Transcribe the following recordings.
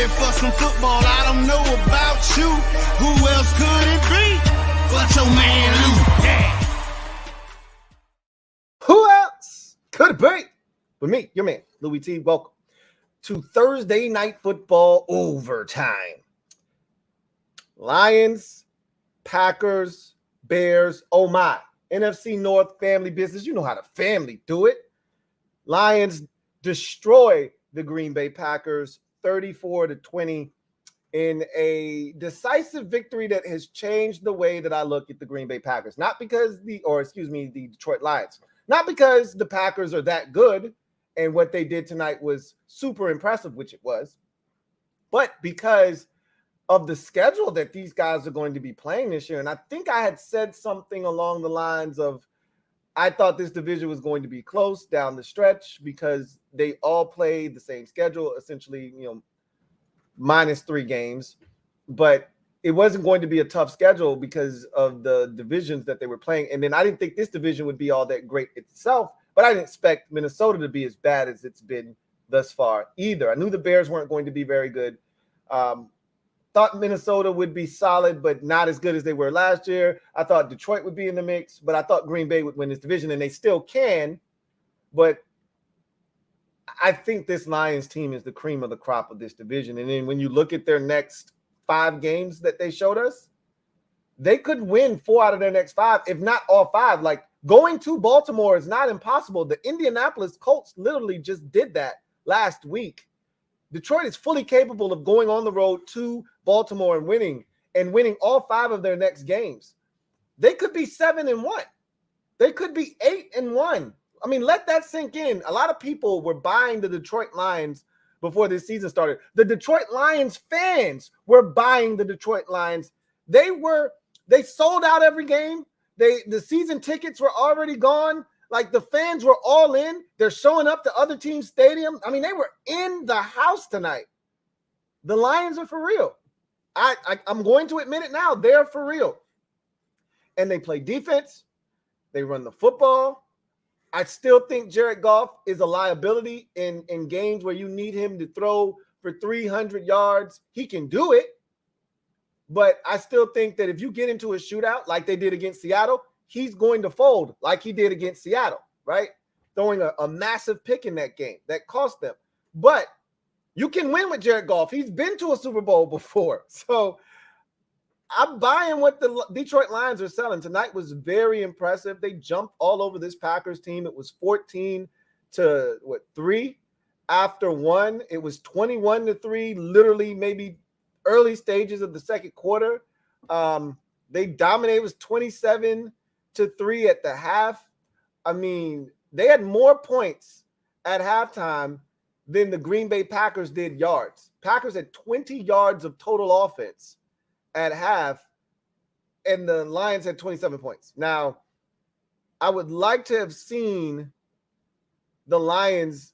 ready for some football. I don't know about you. Who else could it be but your man Lou? Yeah. Who else could it be? With me, your man, Louie T. Welcome to Thursday Night Football Overtime. Lions, Packers, Bears, oh my. NFC North family business. You know how the family do it. Lions destroy the Green Bay Packers 34-20 in a decisive victory that has changed the way that I look at the Green Bay Packers. Not because the Detroit Lions. Not because the Packers are that good and what they did tonight was super impressive, which it was, but because of the schedule that these guys are going to be playing this year. And I think I had said something along the lines of, I thought this division was going to be close down the stretch because they all played the same schedule, essentially, minus 3 games. But it wasn't going to be a tough schedule because of the divisions that they were playing. And then I didn't think this division would be all that great itself, but I didn't expect Minnesota to be as bad as it's been thus far either. I knew the Bears weren't going to be very good. Thought Minnesota would be solid, but not as good as they were last year. I thought Detroit would be in the mix, but I thought Green Bay would win this division, and they still can. But I think this Lions team is the cream of the crop of this division. And then when you look at their next 5 games that they showed us, they could win 4 out of their next 5, if not all 5. Like, going to Baltimore is not impossible. The Indianapolis Colts literally just did that last week. Detroit is fully capable of going on the road to Baltimore and winning all 5 of their next games. They could be 7-1. They could be 8-1. I mean, let that sink in. A lot of people were buying the Detroit Lions before this season started. The Detroit Lions fans were buying the Detroit Lions. They sold out every game. The season tickets were already gone. Like, the fans were all in. They're showing up to other teams' stadium. I mean, they were in the house tonight. The Lions are for real. I'm going to admit it now. They're for real. And they play defense. They run the football. I still think Jared Goff is a liability in games where you need him to throw for 300 yards. He can do it. But I still think that if you get into a shootout like they did against Seattle, he's going to fold like he did against Seattle, right? Throwing a massive pick in that game that cost them. But you can win with Jared Goff. He's been to a Super Bowl before. So I'm buying what the Detroit Lions are selling. Tonight was very impressive. They jumped all over this Packers team. It was 14-3 after 1. It was 21-3, literally maybe early stages of the second quarter. They dominated. It was 27-3 at the half. I mean, they had more points at halftime than the Green Bay Packers did yards. Packers had 20 yards of total offense at half, and the Lions had 27 points. Now, I would like to have seen the Lions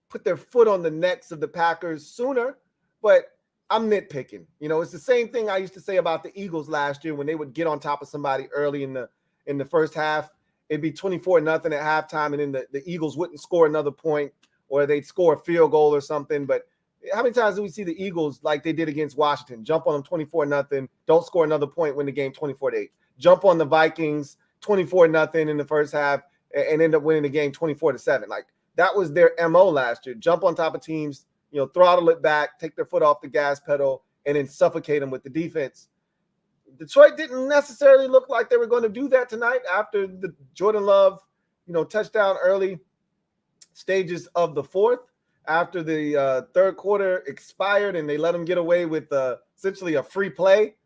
put their foot on the necks of the Packers sooner, but I'm nitpicking. It's the same thing I used to say about the Eagles last year when they would get on top of somebody early in the first half. It'd be 24-0 at halftime, and then the Eagles wouldn't score another point, or they'd score a field goal or something. But how many times do we see the Eagles, like they did against Washington, jump on them 24-0, don't score another point, win the game 24-8? Jump on the Vikings 24-0 in the first half and end up winning the game 24-7. Like, that was their MO last year. Jump on top of teams, throttle it back, take their foot off the gas pedal, and then suffocate them with the defense. Detroit didn't necessarily look like they were going to do that tonight after the Jordan Love, touchdown early stages of the fourth, after the third quarter expired and they let him get away with essentially a free play,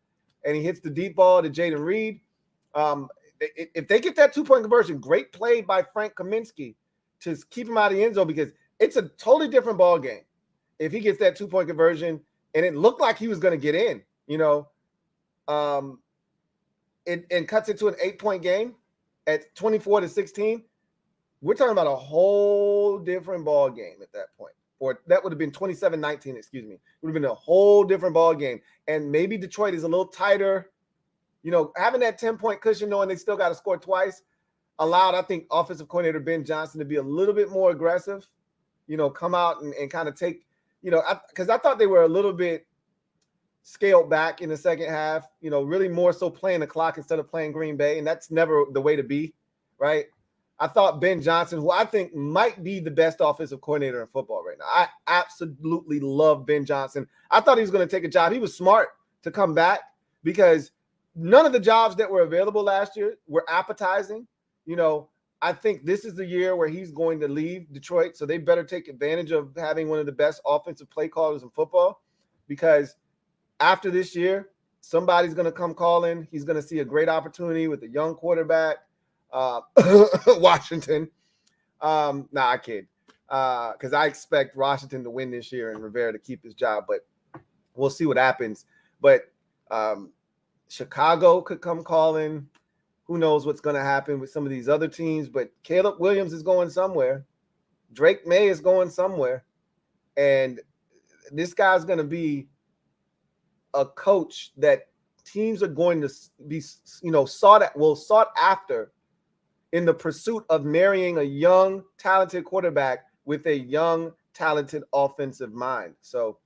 and he hits the deep ball to Jaden Reed. If they get that 2-point conversion, great play by Frank Kaminsky to keep him out of the end zone, because it's a totally different ball game if he gets that 2-point conversion, and it looked like he was going to get in, and cuts it to an 8-point game at 24-16. We're talking about a whole different ball game at that point. Or that would have been 27-19, excuse me. It would have been a whole different ball game. And maybe Detroit is a little tighter. Having that 10-point cushion, knowing they still got to score twice, allowed, I think, offensive coordinator Ben Johnson to be a little bit more aggressive, come out and kind of take, because I thought they were a little bit scaled back in the second half, really more so playing the clock instead of playing Green Bay. And that's never the way to be, right? I thought Ben Johnson, who I think might be the best offensive coordinator in football right now. I absolutely love Ben Johnson. I thought he was going to take a job. He was smart to come back because none of the jobs that were available last year were appetizing. I think this is the year where he's going to leave Detroit. So they better take advantage of having one of the best offensive play callers in football, because after this year, somebody's going to come calling. He's going to see a great opportunity with a young quarterback. Washington. I kid. Because I expect Washington to win this year and Rivera to keep his job, but we'll see what happens. But Chicago could come calling. Who knows what's going to happen with some of these other teams, but Caleb Williams is going somewhere. Drake May is going somewhere. And this guy's going to be a coach that teams are going to be, sought after in the pursuit of marrying a young, talented quarterback with a young, talented offensive mind. So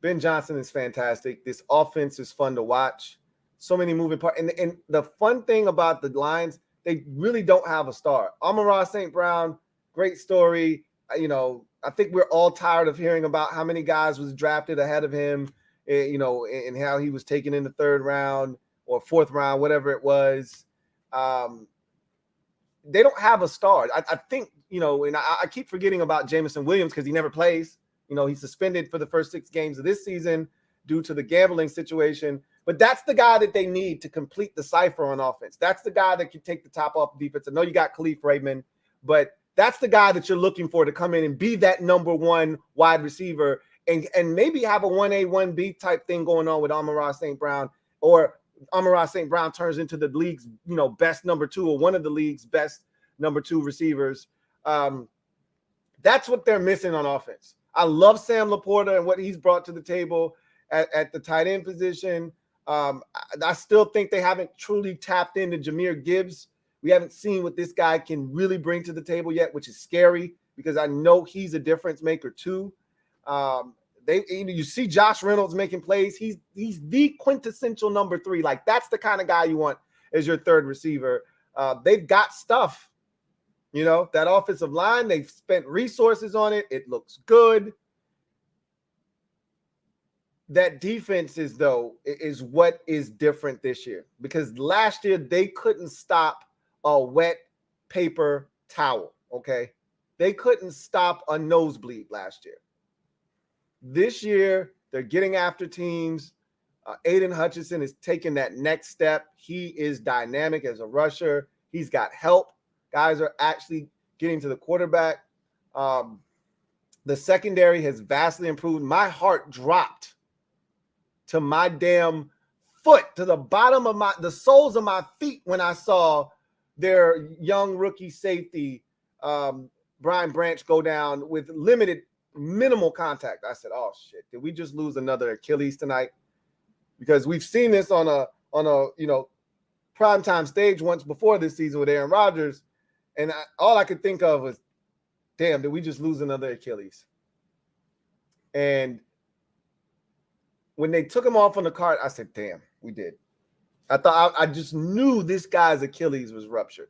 Ben Johnson is fantastic. This offense is fun to watch. So many moving parts. And the fun thing about the Lions, they really don't have a star. Amon-Ra St. Brown, great story. I think we're all tired of hearing about how many guys was drafted ahead of him, and how he was taken in the third round or fourth round, whatever it was. They don't have a star. I think, and I keep forgetting about Jameson Williams because he never plays. He's suspended for the first 6 games of this season due to the gambling situation. But that's the guy that they need to complete the cipher on offense. That's the guy that can take the top off defense. I know you got Khalif Raymond, but that's the guy that you're looking for to come in and be that number one wide receiver and maybe have a 1A, 1B type thing going on with Amon-Ra St. Brown, or Amon-Ra St. Brown turns into the league's, best number 2 or one of the league's best number 2 receivers. That's what they're missing on offense. I love Sam Laporta and what he's brought to the table at the tight end position. I still think they haven't truly tapped into Jahmyr Gibbs. We haven't seen what this guy can really bring to the table yet, which is scary because I know he's a difference maker too. You see Josh Reynolds making plays. He's the quintessential number 3. Like, that's the kind of guy you want as your third receiver. They've got stuff, that offensive line. They've spent resources on it. It looks good. That defense is what is different this year, because last year they couldn't stop a wet paper towel. Okay. They couldn't stop a nosebleed last year. This year, they're getting after teams. Aiden Hutchinson is taking that next step. He is dynamic as a rusher. He's got help. Guys are actually getting to the quarterback. The secondary has vastly improved. My heart dropped to my damn foot, to the bottom of the soles of my feet when I saw their young rookie safety, Brian Branch, go down with minimal contact. I said, oh shit, did we just lose another Achilles tonight? Because we've seen this on a primetime stage once before this season with Aaron Rodgers. And all I could think of was, damn, did we just lose another Achilles? And when they took him off on the cart, I said, damn, we did. I just knew this guy's Achilles was ruptured.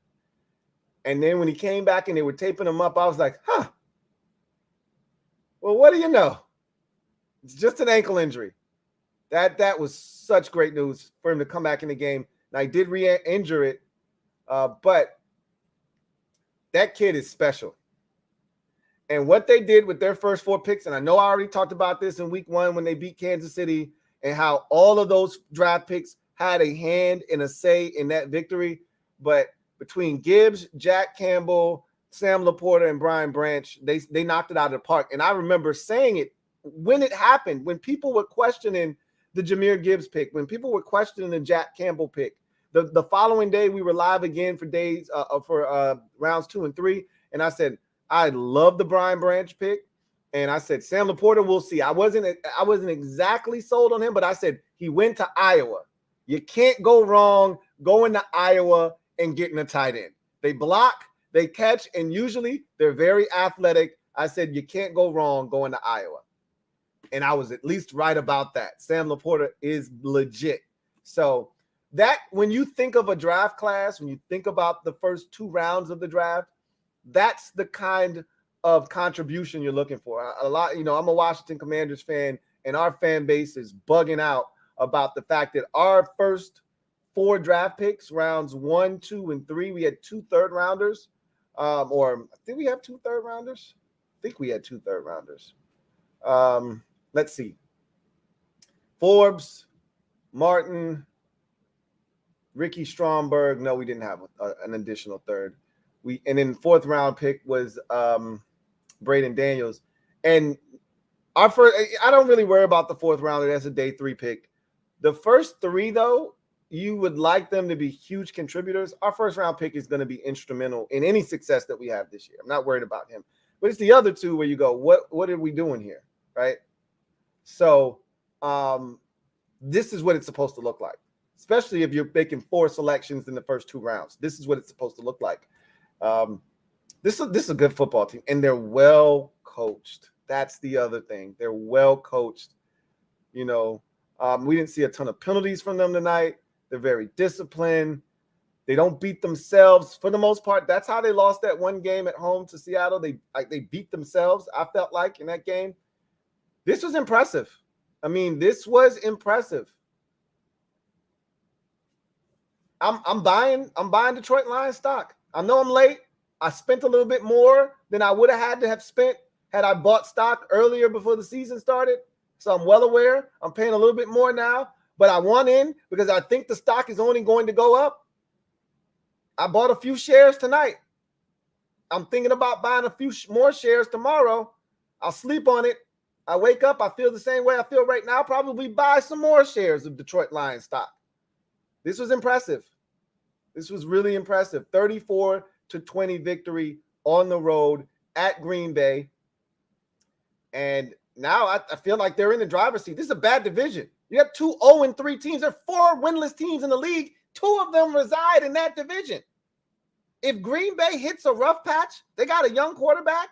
And then when he came back and they were taping him up, I was like, huh. Well, what do you know? It's just an ankle injury. That was such great news for him to come back in the game. Now, he did re-injure it, but that kid is special. And what they did with their first 4 picks, and I know I already talked about this in week 1 when they beat Kansas City, and how all of those draft picks had a hand and a say in that victory. But between Gibbs, Jack Campbell, Sam Laporta, and Brian Branch, they knocked it out of the park. And I remember saying it when it happened, when people were questioning the Jahmyr Gibbs pick, when people were questioning the Jack Campbell pick. The following day, we were live again for rounds 2 and 3, and I said, I love the Brian Branch pick. And I said, Sam Laporta, we'll see. I wasn't exactly sold on him, but I said he went to Iowa. You can't go wrong going to Iowa and getting a tight end. They block, they catch, and usually they're very athletic. I said you can't go wrong going to Iowa. And I was at least right about that. Sam Laporta is legit. So that when you think of a draft class, when you think about the first 2 rounds of the draft, that's the kind of contribution you're looking for. A lot, I'm a Washington Commanders fan, and our fan base is bugging out about the fact that our first 4 draft picks, rounds 1, 2, and 3, we had 2 third-rounders. Or did we have 2 third-rounders? I think we had 2 third-rounders. Let's see. Forbes, Martin, Ricky Stromberg. No, we didn't have an additional third. And then 4th round pick was Braden Daniels. And our first, I don't really worry about the 4th rounder. That's a day 3 pick. The first 3, though, you would like them to be huge contributors. Our 1st round pick is going to be instrumental in any success that we have this year. I'm not worried about him. But it's the other 2 where you go, what are we doing here, right? So this is what it's supposed to look like, especially if you're making 4 selections in the first 2 rounds. This is what it's supposed to look like. This is a good football team, and they're well coached. That's the other thing. They're well coached. We didn't see a ton of penalties from them tonight. They're very disciplined. They don't beat themselves for the most part. That's how they lost that one game at home to Seattle. They beat themselves, I felt like, in that game. This was impressive. I mean, this was impressive. I'm buying Detroit Lions stock. I know I'm late. I spent a little bit more than I would have had to have spent had I bought stock earlier before the season started. So I'm well aware. I'm paying a little bit more now, but I want in because I think the stock is only going to go up. I bought a few shares tonight. I'm thinking about buying a few more shares tomorrow. I'll sleep on it. I wake up, I feel the same way I feel right now. Probably buy some more shares of Detroit Lions stock. This was impressive. This was really impressive. 34-20 victory on the road at Green Bay. And now I feel like they're in the driver's seat. This is a bad division. You have 2 0-3 teams. There are 4 winless teams in the league. 2 of them reside in that division. If Green Bay hits a rough patch, they got a young quarterback.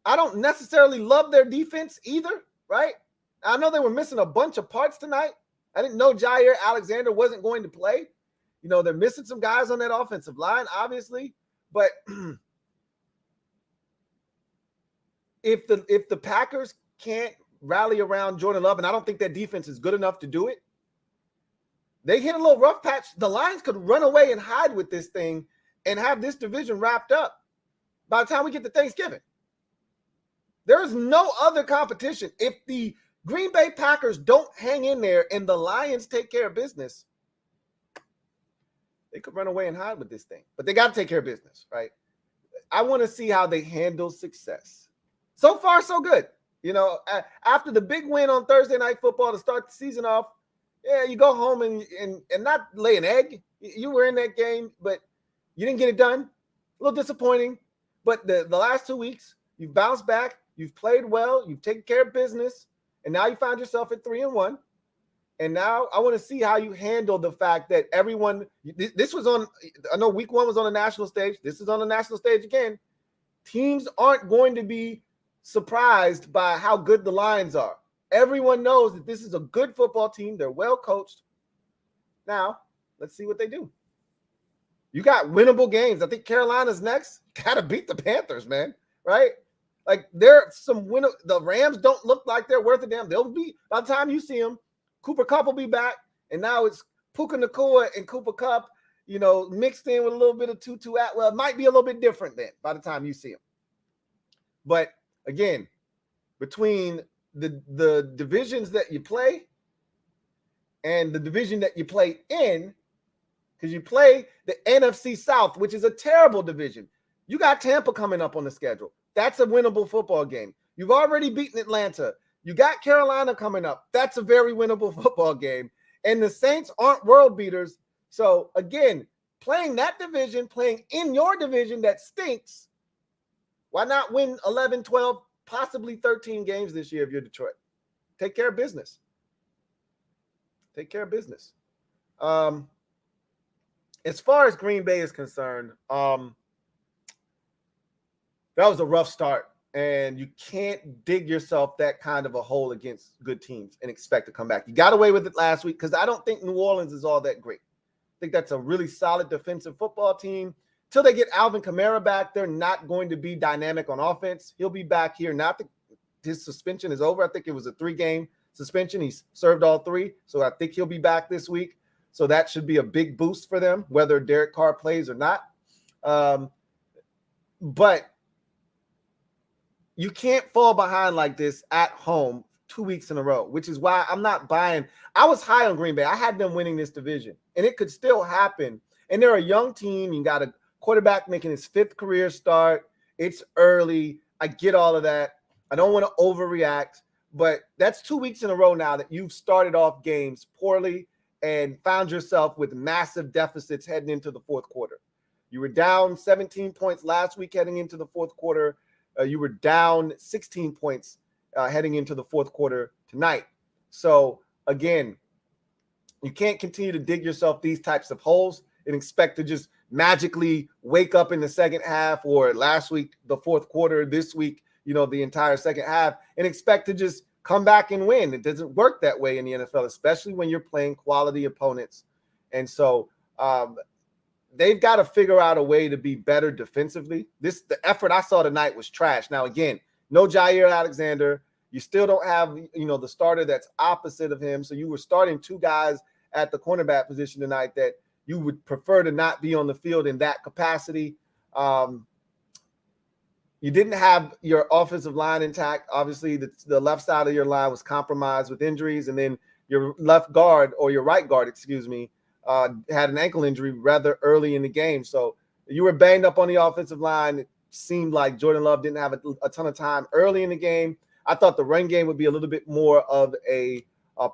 I don't necessarily love their defense either, right? I know they were missing a bunch of parts tonight. I didn't know Jair Alexander wasn't going to play. They're missing some guys on that offensive line, obviously. But if the Packers can't rally around Jordan Love, and I don't think that defense is good enough to do it, they hit a little rough patch. The Lions could run away and hide with this thing and have this division wrapped up by the time we get to Thanksgiving. There is no other competition. If the Green Bay Packers don't hang in there and the Lions take care of business, they could run away and hide with this thing. But they got to take care of business, right? I want to see how they handle success. So far, so good. After the big win on Thursday Night Football to start the season off, yeah, you go home and not lay an egg. You were in that game, but you didn't get it done. A little disappointing. But the last 2 weeks, you've bounced back. You've played well. You've taken care of business. And now you found yourself at 3-1. And now I want to see how you handle the fact that everyone – this was on – I know week 1 was on the national stage. This is on the national stage again. Teams aren't going to be surprised by how good the Lions are. Everyone knows that this is a good football team. They're well coached. Now, let's see what they do. You got winnable games. I think Carolina's next. Got to beat the Panthers, man, right? Like, there some the Rams don't look like they're worth a damn. They'll be, by the time you see them, Cooper Kupp will be back, and now it's Puka Nacua and Cooper Kupp, mixed in with a little bit of Tutu Atwell. It might be a little bit different then by the time you see them. But, again, between the divisions that you play and the division that you play in, because you play the NFC South, which is a terrible division. You got Tampa coming up on the schedule. That's a winnable football game. You've already beaten Atlanta. You got Carolina coming up. That's a very winnable football game. And the Saints aren't world beaters. So, again, playing that division, playing in your division that stinks, why not win 11, 12, possibly 13 games this year if you're Detroit? Take care of business. Take care of business. As far as Green Bay is concerned, that was a rough start And you can't dig yourself that kind of a hole against good teams and expect to come back. You got away with it last week because I don't think New Orleans is all that great. I think that's a really solid defensive football team. Till they get Alvin Kamara back, they're not going to be dynamic on offense. He'll be back here. Not that his suspension is over. I think it was a 3-game suspension. He's served all 3. So I think he'll be back this week. So that should be a big boost for them, whether Derek Carr plays or not. But you can't fall behind like this at home 2 weeks in a row, which is why I'm not buying. I was high on Green Bay. I had them winning this division, and it could still happen. And they're a young team. You got a quarterback making his 5th career start. It's early. I get all of that. I don't want to overreact, but that's 2 weeks in a row now that you've started off games poorly and found yourself with massive deficits heading into the fourth quarter. You were down 17 points last week heading into the fourth quarter. You were down 16 points heading into the fourth quarter tonight. So, again, you can't continue to dig yourself these types of holes and expect to just magically wake up in the second half, or last week, the fourth quarter, this week, the entire second half, and expect to just come back and win. It doesn't work that way in the NFL, especially when you're playing quality opponents. And so, they've got to figure out a way to be better defensively. The effort I saw tonight was trash. Now, again, no Jair Alexander. You still don't have, the starter that's opposite of him. So you were starting 2 guys at the cornerback position tonight that you would prefer to not be on the field in that capacity. You didn't have your offensive line intact. Obviously, the left side of your line was compromised with injuries, and then your left guard, or your right guard, had an ankle injury rather early in the game. So you were banged up on the offensive line. It seemed like Jordan Love didn't have a ton of time early in the game. I thought the run game would be a little bit more of a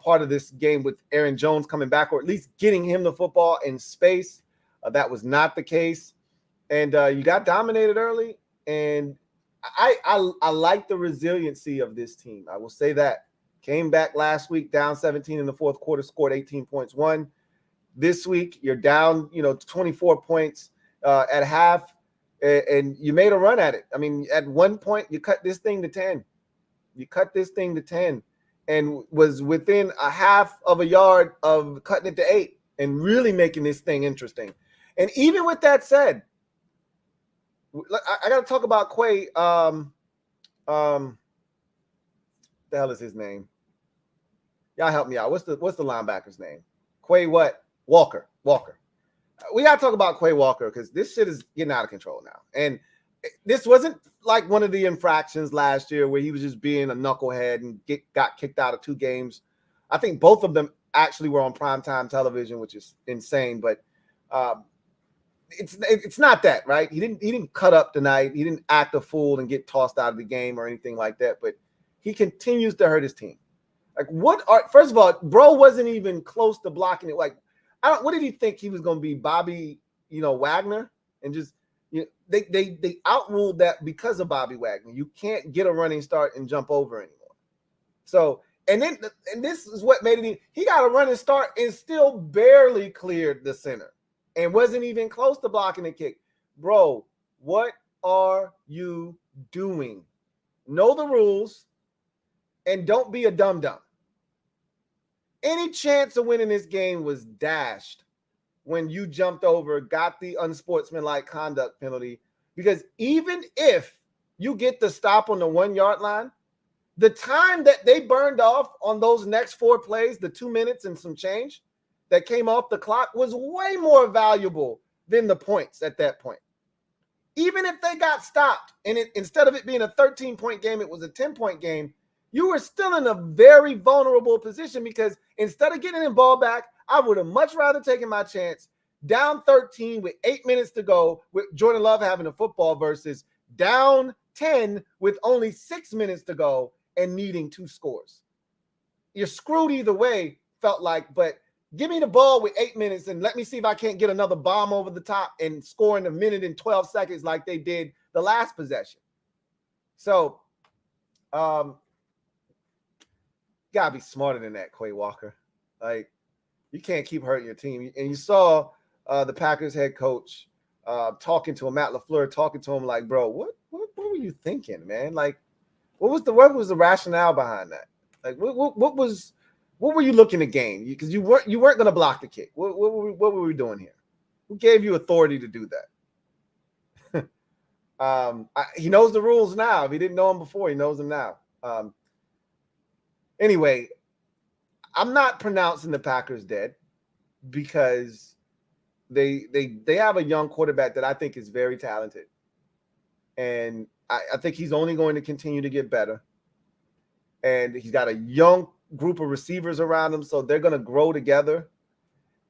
part of this game with Aaron Jones coming back, or at least getting him the football in space. That was not the case. And you got dominated early. And I like the resiliency of this team. I will say that. Came back last week, down 17 in the fourth quarter, scored 18 points, won. This week, you're down, 24 points at half, and you made a run at it. I mean, at one point, you cut this thing to 10. You cut this thing to 10 and was within a half of a yard of cutting it to 8 and really making this thing interesting. And even with that said, I got to talk about Quay. The hell is his name? Y'all help me out. What's the linebacker's name? Quay what? Walker. We got to talk about Quay Walker because this shit is getting out of control now. And this wasn't like one of the infractions last year where he was just being a knucklehead and got kicked out of 2 games. I think both of them actually were on primetime television, which is insane. But it's not that, right? He didn't cut up tonight. He didn't act a fool and get tossed out of the game or anything like that. But he continues to hurt his team. Like, first of all, bro wasn't even close to blocking it. Like, what did he think he was going to be, Bobby, Wagner? And just, they outruled that because of Bobby Wagner. You can't get a running start and jump over anymore. So, and this is what made it. He got a running start and still barely cleared the center and wasn't even close to blocking the kick. Bro, what are you doing? Know the rules and don't be a dum-dum. Any chance of winning this game was dashed when you jumped over, got the unsportsmanlike conduct penalty, because even if you get the stop on the 1 yard line, the time that they burned off on those next 4 plays, the 2 minutes and some change that came off the clock, was way more valuable than the points at that point. Even if they got stopped and instead of it being a 13-point game, it was a 10-point game, you were still in a very vulnerable position because instead of getting the ball back, I would have much rather taken my chance down 13 with 8 minutes to go with Jordan Love having the football versus down 10 with only 6 minutes to go and needing 2 scores. You're screwed either way, felt like, but give me the ball with 8 minutes and let me see if I can't get another bomb over the top and score in a minute and 12 seconds like they did the last possession. So, gotta be smarter than that, Quay Walker. Like, you can't keep hurting your team. And you saw the Packers head coach talking to him, Matt LaFleur, talking to him like, bro, what are were you thinking, man? Like, what was the rationale behind that? Like, what were you looking to gain? Because you weren't going to block the kick. What were we doing here? Who gave you authority to do that? He knows the rules now. If he didn't know them before, he knows them now. Anyway, I'm not pronouncing the Packers dead because they have a young quarterback that I think is very talented. And I think he's only going to continue to get better. And he's got a young group of receivers around him, so they're going to grow together.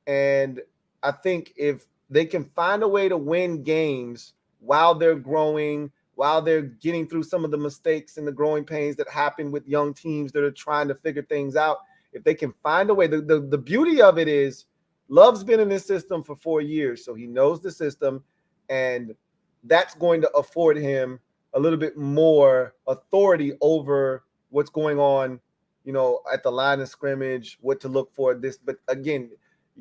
And I think if they can find a way to win games while they're growing, while they're getting through some of the mistakes and the growing pains that happen with young teams that are trying to figure things out, if they can find a way, the beauty of it is Love's been in this system for 4 years, so he knows the system, and that's going to afford him a little bit more authority over what's going on, at the line of scrimmage, what to look for. But again,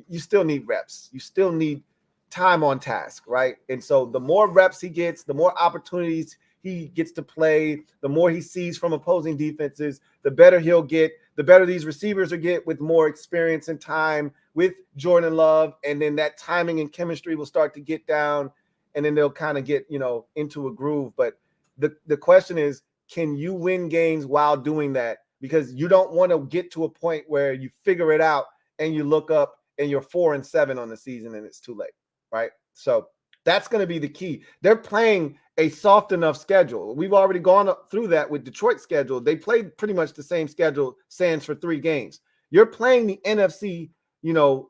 you still need reps. You still need time on task, right? And so the more reps he gets, the more opportunities he gets to play, the more he sees from opposing defenses, the better he'll get, the better these receivers will get with more experience and time with Jordan Love. And then that timing and chemistry will start to get down, and then they'll kind of get, into a groove. But the question is, can you win games while doing that? Because you don't want to get to a point where you figure it out and you look up and you're 4-7 on the season and it's too late, right? So that's going to be the key. They're playing a soft enough schedule. We've already gone through that with Detroit's schedule. They played pretty much the same schedule, sans for 3 games. You're playing the NFC,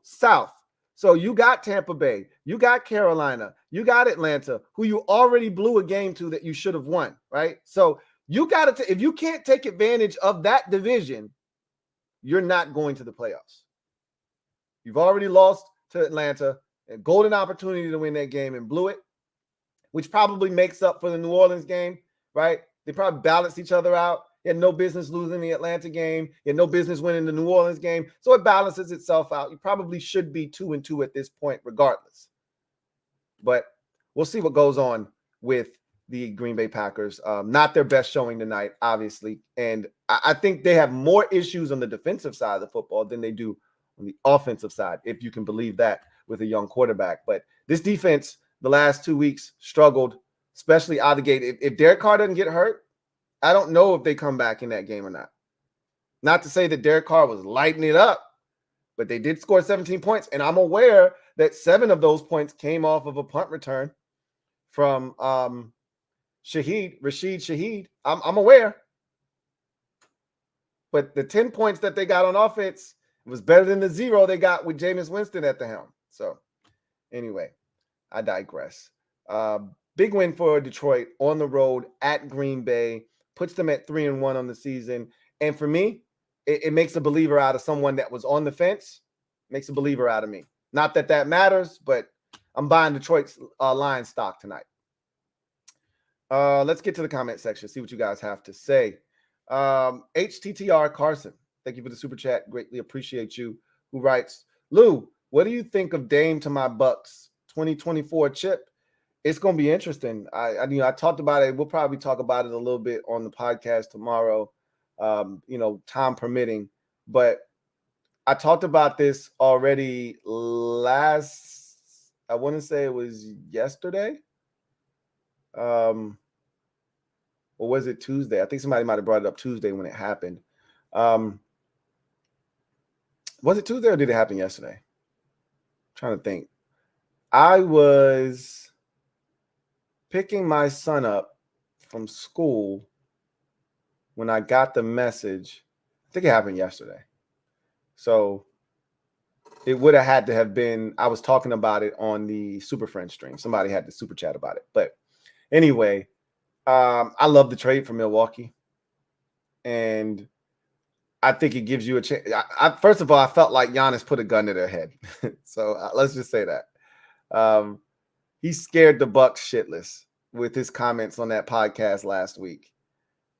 South. So you got Tampa Bay, you got Carolina, you got Atlanta, who you already blew a game to that you should have won, right? So you got to, if you can't take advantage of that division, you're not going to the playoffs. You've already lost to Atlanta, a golden opportunity to win that game, and blew it, which probably makes up for the New Orleans game, right? They probably balanced each other out. You had no business losing the Atlanta game. You had no business winning the New Orleans game. So it balances itself out. You probably should be 2-2 at this point regardless. But we'll see what goes on with the Green Bay Packers. Not their best showing tonight, obviously. And I think they have more issues on the defensive side of the football than they do on the offensive side, if you can believe that, with a young quarterback. But this defense, the last 2 weeks, struggled, especially out of the gate. If Derek Carr doesn't get hurt, I don't know if they come back in that game or not. Not to say that Derek Carr was lighting it up, but they did score 17 points. And I'm aware that 7 of those points came off of a punt return from Rashid Shaheed. I'm aware. But the 10 points that they got on offense was better than the 0 they got with Jameis Winston at the helm. So anyway, I digress. Big win for Detroit on the road at Green Bay. Puts them at 3-1 on the season. And for me, it makes a believer out of someone that was on the fence. Makes a believer out of me. Not that that matters, but I'm buying Detroit's Lions stock tonight. Let's get to the comment section, see what you guys have to say. HTTR Carson, thank you for the super chat. Greatly appreciate you. Who writes, Lou, what do you think of Dame to my Bucks 2024 chip? It's going to be interesting. I talked about it. We'll probably talk about it a little bit on the podcast tomorrow, time permitting. But I talked about this already I want to say it was yesterday. Or was it Tuesday? I think somebody might have brought it up Tuesday when it happened. Was it Tuesday or did it happen yesterday? I'm trying to think. I was picking my son up from school when I got the message. I think it happened yesterday. So it would have had to have been, I was talking about it on the Super Friends stream. Somebody had to super chat about it. But anyway, I love the trade for Milwaukee. And I think it gives you a chance. First of all, I felt like Giannis put a gun to their head. So let's just say that. He scared the Bucks shitless with his comments on that podcast last week.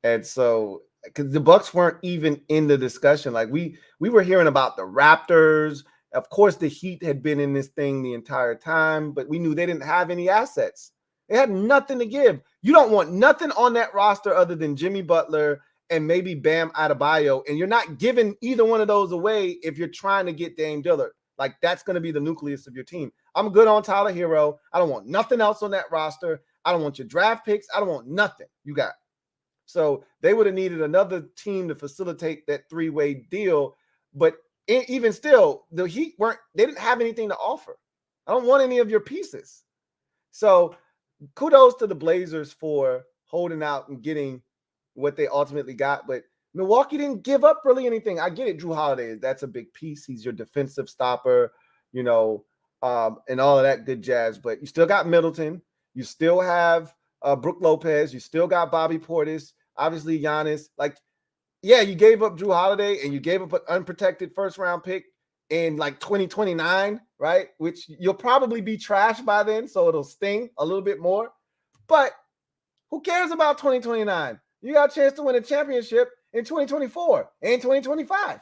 And so, because the Bucks weren't even in the discussion. Like we were hearing about the Raptors. Of course, the Heat had been in this thing the entire time, but we knew they didn't have any assets. They had nothing to give. You don't want nothing on that roster other than Jimmy Butler and maybe Bam Adebayo, and you're not giving either one of those away if you're trying to get Dame Lillard. Like, that's going to be the nucleus of your team. I'm good on Tyler Hero. I don't want nothing else on that roster. I don't want your draft picks. I don't want nothing you got. So they would have needed another team to facilitate that three-way deal. But even still, the Heat they didn't have anything to offer. I don't want any of your pieces. So kudos to the Blazers for holding out and getting what they ultimately got. But Milwaukee didn't give up really anything. I get it, Drew Holiday. That's a big piece. He's your defensive stopper, and all of that good jazz. But you still got Middleton. You still have Brook Lopez. You still got Bobby Portis. Obviously, Giannis. Like, yeah, you gave up Drew Holiday and you gave up an unprotected first-round pick in like 2029, right? Which you'll probably be trashed by then, so it'll sting a little bit more. But who cares about 2029? You got a chance to win a championship in 2024 and 2025.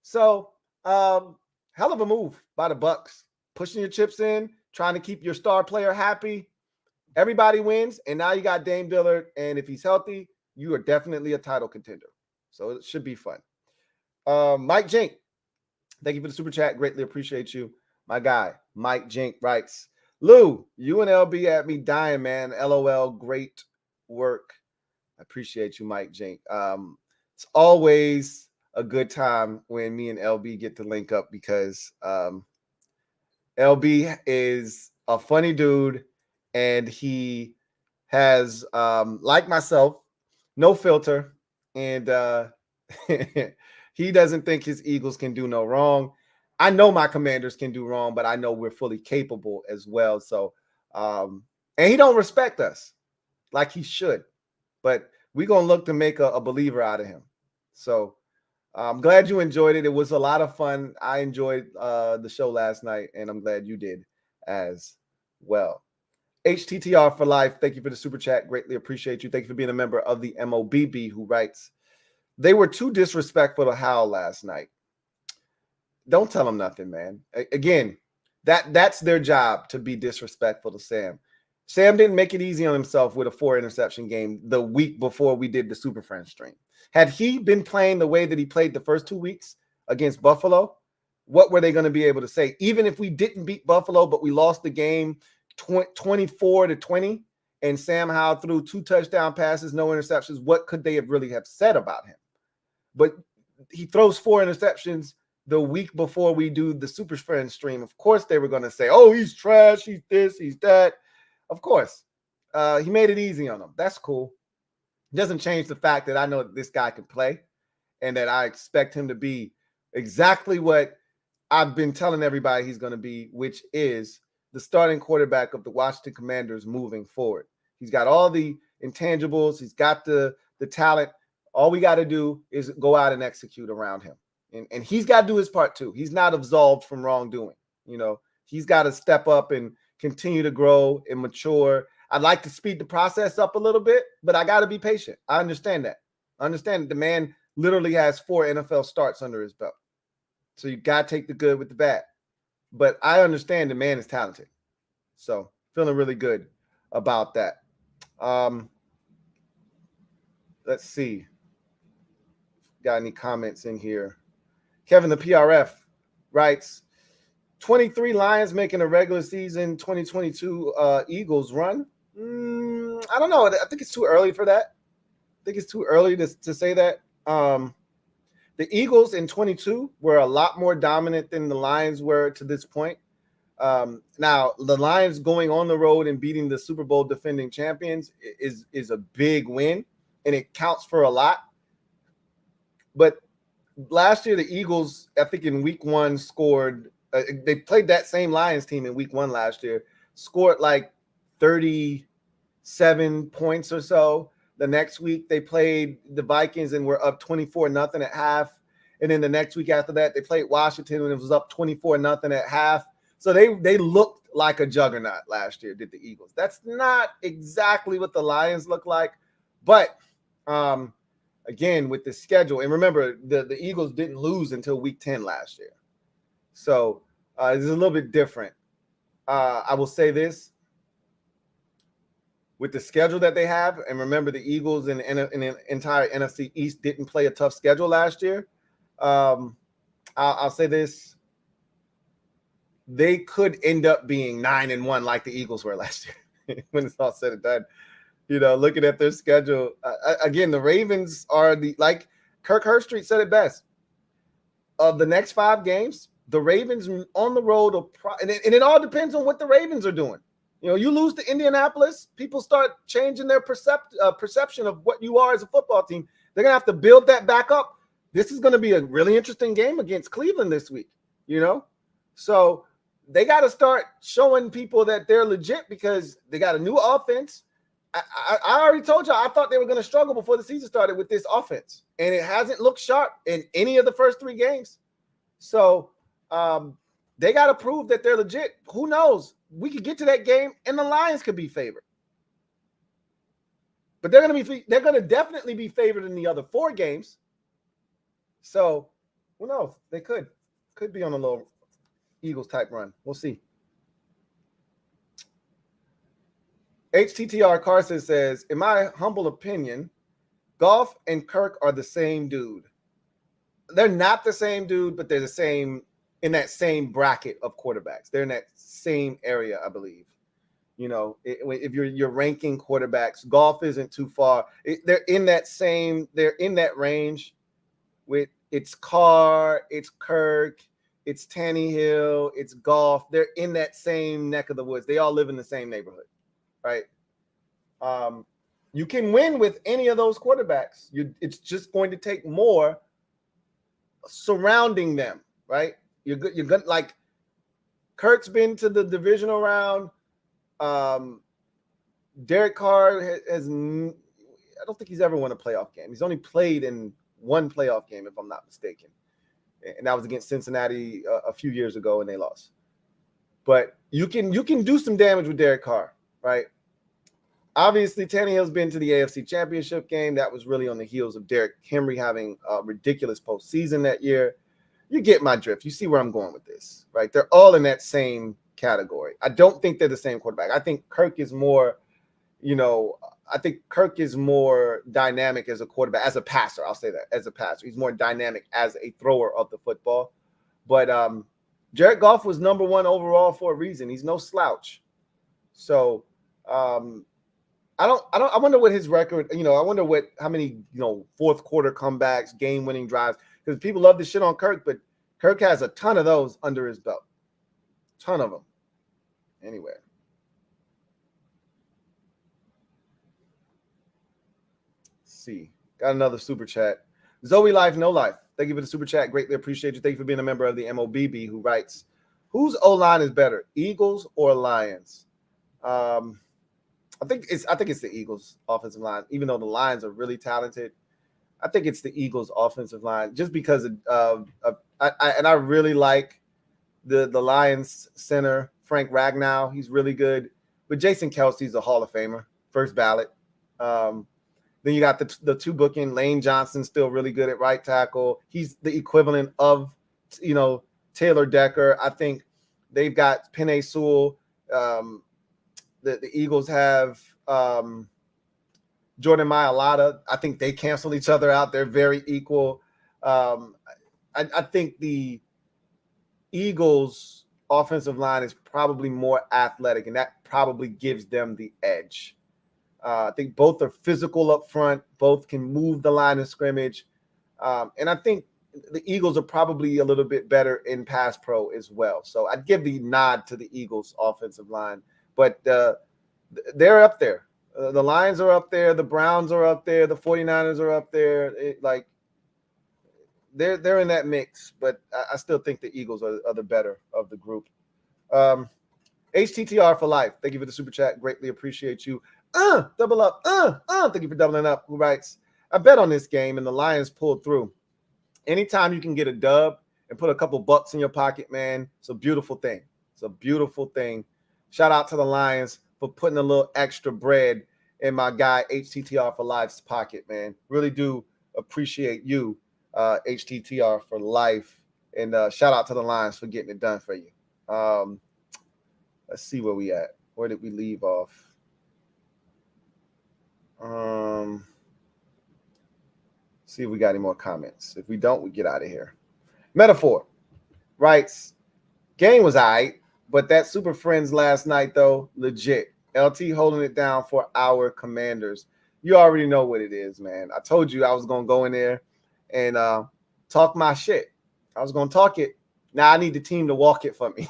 So, hell of a move by the Bucks. Pushing your chips in, trying to keep your star player happy. Everybody wins, and now you got Dame Lillard, and if he's healthy, you are definitely a title contender. So it should be fun. Mike Jink, thank you for the super chat. Greatly appreciate you. My guy, Mike Jink writes, Lou, you and LB had me dying, man. LOL, great work. I appreciate you, Mike Jink. It's always a good time when me and LB get to link up because LB is a funny dude, and he has, like myself, no filter, and he doesn't think his Eagles can do no wrong. I know my Commanders can do wrong, but I know we're fully capable as well. So, and he don't respect us like he should, but we're going to look to make a believer out of him. So I'm glad you enjoyed it. It was a lot of fun. I enjoyed the show last night, and I'm glad you did as well. HTTR for life. Thank you for the super chat. Greatly appreciate you. Thank you for being a member of the MOBB, who writes, they were too disrespectful to Hal last night. Don't tell them nothing, man. Again, that's their job, to be disrespectful to Sam. Sam didn't make it easy on himself with a 4-interception game the week before we did the Super Friends stream. Had he been playing the way that he played the first 2 weeks against Buffalo, what were they going to be able to say? Even if we didn't beat Buffalo, but we lost the game 24-20, and Sam Howell threw 2 touchdown passes, no interceptions, what could they have really have said about him? But he throws 4 interceptions the week before we do the Super Friends stream. Of course, they were going to say, oh, he's trash, he's this, he's that. Of course. He made it easy on them. That's cool. It doesn't change the fact that I know that this guy can play and that I expect him to be exactly what I've been telling everybody he's going to be, which is the starting quarterback of the Washington Commanders moving forward. He's got all the intangibles. He's got the talent. All we got to do is go out and execute around him. And he's got to do his part too. He's not absolved from wrongdoing. He's got to step up and continue to grow and mature. I'd like to speed the process up a little bit, but I got to be patient. I understand that. I understand that the man literally has 4 NFL starts under his belt. So you got to take the good with the bad. But I understand the man is talented. So feeling really good about that. Let's see. Got any comments in here? Kevin, the PRF, writes, 23 Lions making a regular season 2022 Eagles run. I don't know. I think it's too early for that. I think it's too early to say that. The Eagles in 22 were a lot more dominant than the Lions were to this point. Now, the Lions going on the road and beating the Super Bowl defending champions is a big win, and it counts for a lot. But last year, the Eagles, I think in week 1, scored they played that same Lions team in week 1 last year, scored like 37 points or so. The next week, they played the Vikings and were up 24-0 at half. And then the next week after that, they played Washington and it was up 24-0 at half. So they looked like a juggernaut last year, did the Eagles. That's not exactly what the Lions look like. But, again, with the schedule, and remember, the Eagles didn't lose until week 10 last year. So it's a little bit different. I will say this. with the schedule that they have, and remember the Eagles and the entire NFC East didn't play a tough schedule last year. I'll say this. They could end up being 9-1 like the Eagles were last year when it's all said and done. Looking at their schedule. Again, the Ravens are like Kirk Herbstreit said it best. Of the next 5 games, the Ravens on the road, and it all depends on what the Ravens are doing. You lose to Indianapolis, people start changing their perception of what you are as a football team. They're going to have to build that back up. This is going to be a really interesting game against Cleveland this week, So they got to start showing people that they're legit because they got a new offense. I already told you I thought they were going to struggle before the season started with this offense, and it hasn't looked sharp in any of the first 3 games. So they got to prove that they're legit. Who knows? We could get to that game, and the Lions could be favored. But they're going to definitely be favored in the other 4 games. So who knows? They could be on a little Eagles type run. We'll see. HTTR Carson says, in my humble opinion, Goff and Kirk are the same dude. They're not the same dude, but they're the same in that same bracket of quarterbacks. They're in that same area, I believe. If you're ranking quarterbacks, Goff isn't too far. They're in that range with it's Carr, it's Kirk, it's Tannehill, it's Goff. They're in that same neck of the woods. They all live in the same neighborhood, right? You can win with any of those quarterbacks. It's just going to take more surrounding them, right? You're good. Like Kirk's been to the divisional round. Derek Carr has. I don't think he's ever won a playoff game. He's only played in 1 playoff game, if I'm not mistaken, and that was against Cincinnati a few years ago, and they lost. But you can do some damage with Derek Carr, right? Obviously, Tannehill's been to the AFC Championship game. That was really on the heels of Derrick Henry having a ridiculous postseason that year. You get my drift. You see where I'm going with this, right? They're all in that same category. I don't think they're the same quarterback. I think Kirk is more, dynamic as a quarterback, as a passer. I'll say that, as a passer. He's more dynamic as a thrower of the football. But Jared Goff was number 1 overall for a reason. He's no slouch. So I wonder what his record, I wonder how many, fourth quarter comebacks, game-winning drives, because people love to shit on Kirk, but Kirk has a ton of those under his belt. Ton of them. Anyway. Let's see. Got another super chat. Zoe Life, No Life. Thank you for the super chat. Greatly appreciate you. Thank you for being a member of the MOBB, who writes, whose O-line is better, Eagles or Lions? I think it's the Eagles offensive line, even though the Lions are really talented. I think it's the Eagles offensive line just because I really like the Lions center, Frank Ragnow. He's really good. But Jason Kelsey's a Hall of Famer, first ballot. Then you got the 2 booking. Lane Johnson still really good at right tackle. He's the equivalent of, Taylor Decker. I think they've got Penei Sewell. The Eagles have Jordan Mailata. I think they cancel each other out. They're very equal. I think the Eagles' offensive line is probably more athletic, and that probably gives them the edge. I think both are physical up front. Both can move the line of scrimmage. And I think the Eagles are probably a little bit better in pass pro as well. So I'd give the nod to the Eagles' offensive line. But they're up there. The Lions are up there. The Browns are up there. The 49ers are up there. They're in that mix. But I still think the Eagles are the better of the group. HTTR for life. Thank you for the super chat. Greatly appreciate you. Double up. Thank you for doubling up. Who writes, I bet on this game and the Lions pulled through. Anytime you can get a dub and put a couple bucks in your pocket, man, it's a beautiful thing. It's a beautiful thing. Shout out to the Lions for putting a little extra bread in my guy HTTR for Life's pocket, man. Really do appreciate you, HTTR for Life. And shout out to the Lions for getting it done for you. Let's see where we at. Where did we leave off? See if we got any more comments. If we don't, we get out of here. Metaphor writes, game was all right, but that Super Friends last night, though, legit. LT holding it down for our Commanders. You already know what it is, man. I told you I was going to go in there and talk my shit. I was going to talk it. Now I need the team to walk it for me.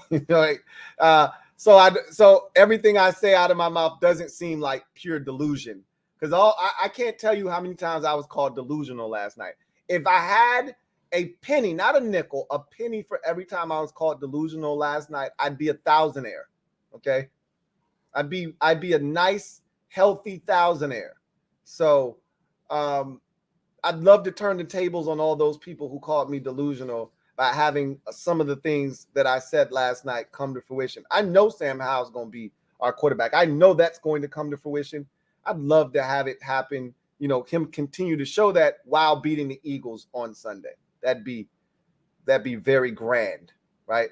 So everything I say out of my mouth doesn't seem like pure delusion, because I can't tell you how many times I was called delusional last night. If I had a penny, not a nickel, a penny for every time I was called delusional last night, I'd be a thousandaire. Okay, I'd be a nice, healthy thousandaire. So I'd love to turn the tables on all those people who called me delusional by having some of the things that I said last night come to fruition. I know Sam Howell's going to be our quarterback. I know that's going to come to fruition. I'd love to have it happen, him continue to show that while beating the Eagles on Sunday. That'd be very grand, right?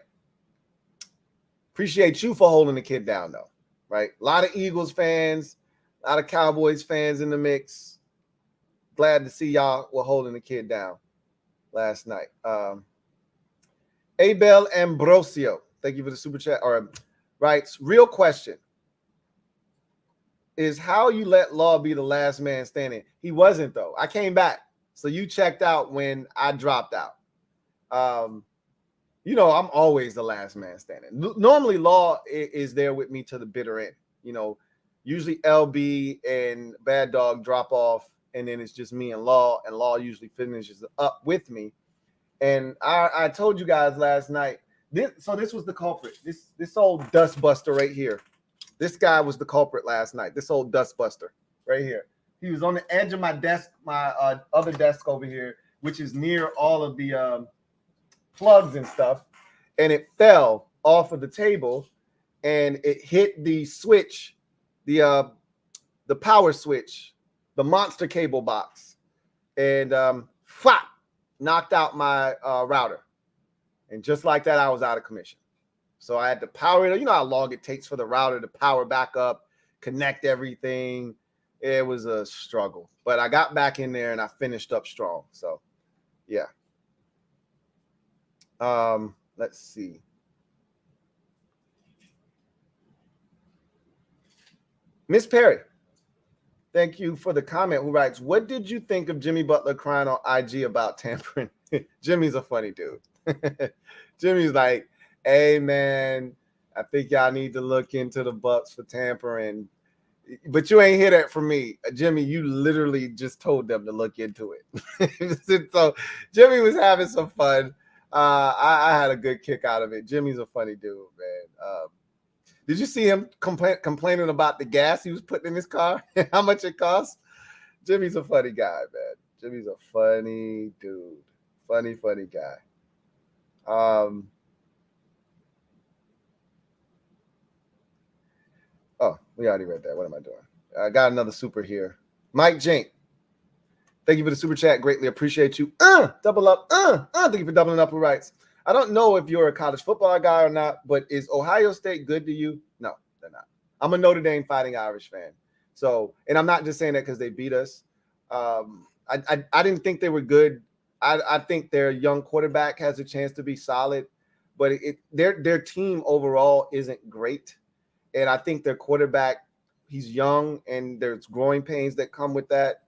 Appreciate you for holding the kid down, though, right? A lot of Eagles fans, a lot of Cowboys fans in the mix. Glad to see y'all were holding the kid down last night. Abel Ambrosio, thank you for the super chat. Writes, real question is how you let Law be the last man standing. He wasn't, though. I came back. So you checked out when I dropped out. I'm always the last man standing. Normally, Law is there with me to the bitter end. Usually LB and Bad Dog drop off, and then it's just me and Law usually finishes up with me. And I told you guys last night, this was the culprit. This old dustbuster right here. This guy was the culprit last night. This old dustbuster right here. He was on the edge of my desk, my other desk over here, which is near all of the plugs and stuff, and it fell off of the table, and it hit the switch, the power switch, the monster cable box, and knocked out my router. And just like that, I was out of commission. So I had to power it. You know how long it takes for the router to power back up, connect everything. It was a struggle, but I got back in there and I finished up strong. So, yeah. Let's see. Miss Perry, thank you for the comment. Who writes, what did you think of Jimmy Butler crying on IG about tampering? Jimmy's a funny dude. Jimmy's like, hey, man, I think y'all need to look into the Bucks for tampering. But you ain't hear that from me. Jimmy, you literally just told them to look into it. So Jimmy was having some fun. I had a good kick out of it. Jimmy's a funny dude, man. Did you see him complaining about the gas he was putting in his car? How much it costs? Jimmy's a funny guy, man. Jimmy's a funny dude. Funny guy. Oh, we already read that. What am I doing? I got another super here. Mike Jink, thank you for the super chat. Greatly appreciate you. Double up. Thank you for doubling up. Who writes, I don't know if you're a college football guy or not, but is Ohio State good to you? No, they're not. I'm a Notre Dame Fighting Irish fan. So, and I'm not just saying that because they beat us. I didn't think they were good. I think their young quarterback has a chance to be solid, but their team overall isn't great. And I think their quarterback, he's young, and there's growing pains that come with that.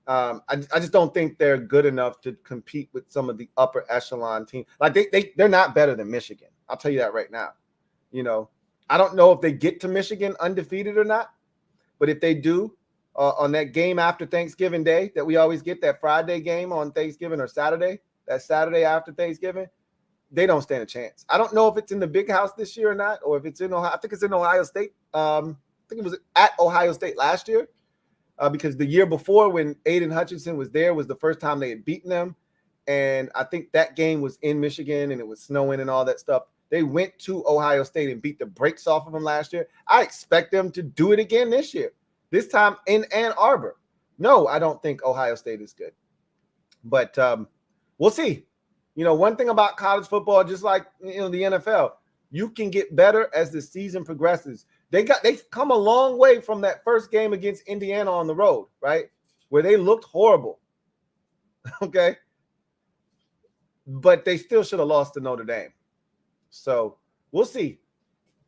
I just don't think they're good enough to compete with some of the upper echelon teams. Like they're not better than Michigan. I'll tell you that right now. I don't know if they get to Michigan undefeated or not, but if they do, on that game after Thanksgiving Day that we always get, that Friday game on Thanksgiving or Saturday, that Saturday after Thanksgiving, they don't stand a chance. I don't know if it's in the big house this year or not, or if it's in Ohio. I think it's in Ohio State. I think it was at Ohio State last year, because the year before when Aiden Hutchinson was there was the first time they had beaten them. And I think that game was in Michigan and it was snowing and all that stuff. They went to Ohio State and beat the brakes off of them last year. I expect them to do it again this year, this time in Ann Arbor. No, I don't think Ohio State is good. But we'll see. One thing about college football, just like the NFL, you can get better as the season progresses. They've come a long way from that first game against Indiana on the road, right? Where they looked horrible. Okay. But they still should have lost to Notre Dame. So we'll see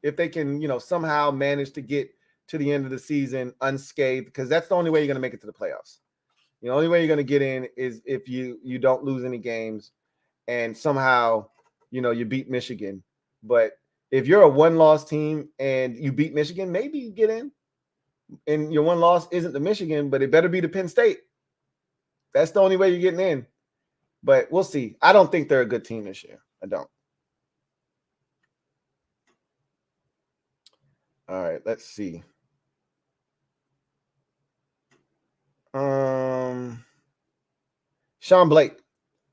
if they can, somehow manage to get to the end of the season unscathed, because that's the only way you're going to make it to the playoffs. The only way you're going to get in is if you don't lose any games and somehow, you beat Michigan. But if you're a one-loss team and you beat Michigan, maybe you get in. And your one loss isn't the Michigan, but it better be the Penn State. That's the only way you're getting in. But we'll see. I don't think they're a good team this year. I don't. All right, let's see. Sean Blake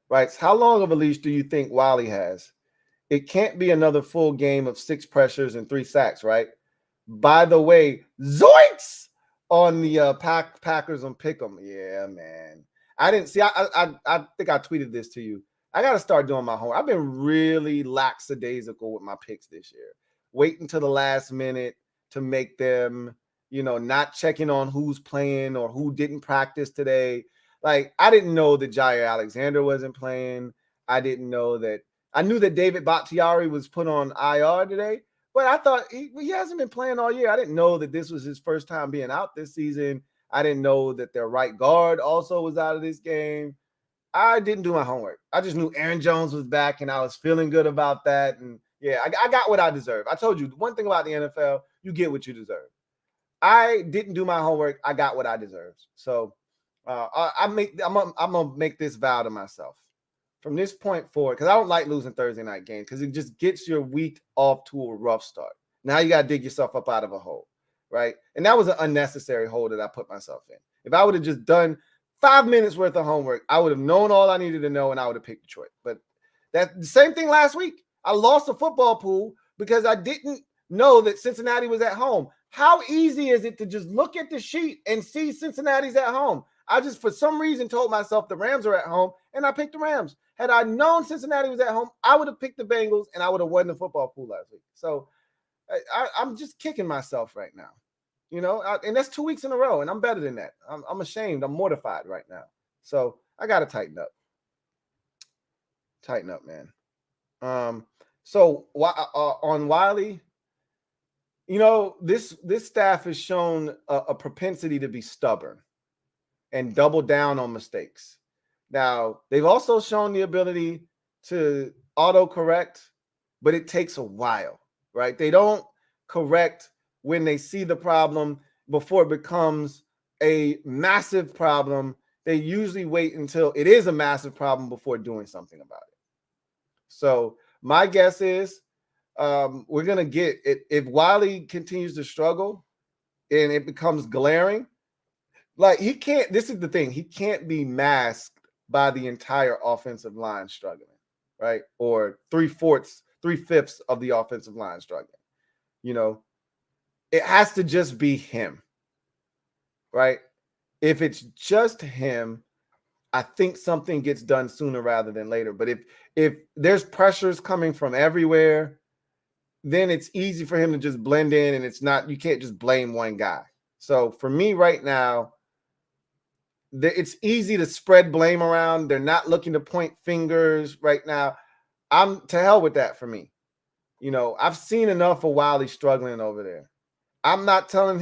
writes, how long of a leash do you think Wiley has? It can't be another full game of 6 pressures and 3 sacks, right? By the way, zoinks on the Packers on Pick'em. Yeah, man. I didn't see. I think I tweeted this to you. I got to start doing my homework. I've been really lackadaisical with my picks this year. Waiting until the last minute to make them, not checking on who's playing or who didn't practice today. Like, I didn't know that Jair Alexander wasn't playing. I knew that David Bakhtiari was put on IR today, but I thought he hasn't been playing all year. I didn't know that this was his first time being out this season. I didn't know that their right guard also was out of this game. I didn't do my homework. I just knew Aaron Jones was back, and I was feeling good about that. And yeah, I got what I deserve. I told you, one thing about the NFL, you get what you deserve. I didn't do my homework. I got what I deserved. So I'm gonna make this vow to myself from this point forward, because I don't like losing Thursday night games, because it just gets your week off to a rough start. Now you got to dig yourself up out of a hole, right? And that was an unnecessary hole that I put myself in. If I would have just done 5 minutes worth of homework, I would have known all I needed to know, and I would have picked Detroit. But that's the same thing last week. I lost a football pool because I didn't know that Cincinnati was at home. How easy is it to just look at the sheet and see Cincinnati's at home? I just, for some reason, told myself the Rams are at home, and I picked the Rams. Had I known Cincinnati was at home, I would have picked the Bengals, and I would have won the football pool last week. So I'm just kicking myself right now, and that's 2 weeks in a row, and I'm better than that. I'm ashamed. I'm mortified right now. So I got to tighten up. Tighten up, man. So on Wiley, this staff has shown a propensity to be stubborn and double down on mistakes. Now, they've also shown the ability to autocorrect, but it takes a while, right? They don't correct when they see the problem before it becomes a massive problem. They usually wait until it is a massive problem before doing something about it. So my guess is we're going to get it. If Wiley continues to struggle and it becomes glaring, like this is the thing, he can't be masked by the entire offensive line struggling, right? Or 3/5 of the offensive line struggling. It has to just be him, right? If it's just him, I think something gets done sooner rather than later. But if there's pressures coming from everywhere, then it's easy for him to just blend in, and you can't just blame one guy. So for me right now, it's easy to spread blame around. They're not looking to point fingers right now. I'm to hell with that for me. I've seen enough of Wiley struggling over there. I'm not telling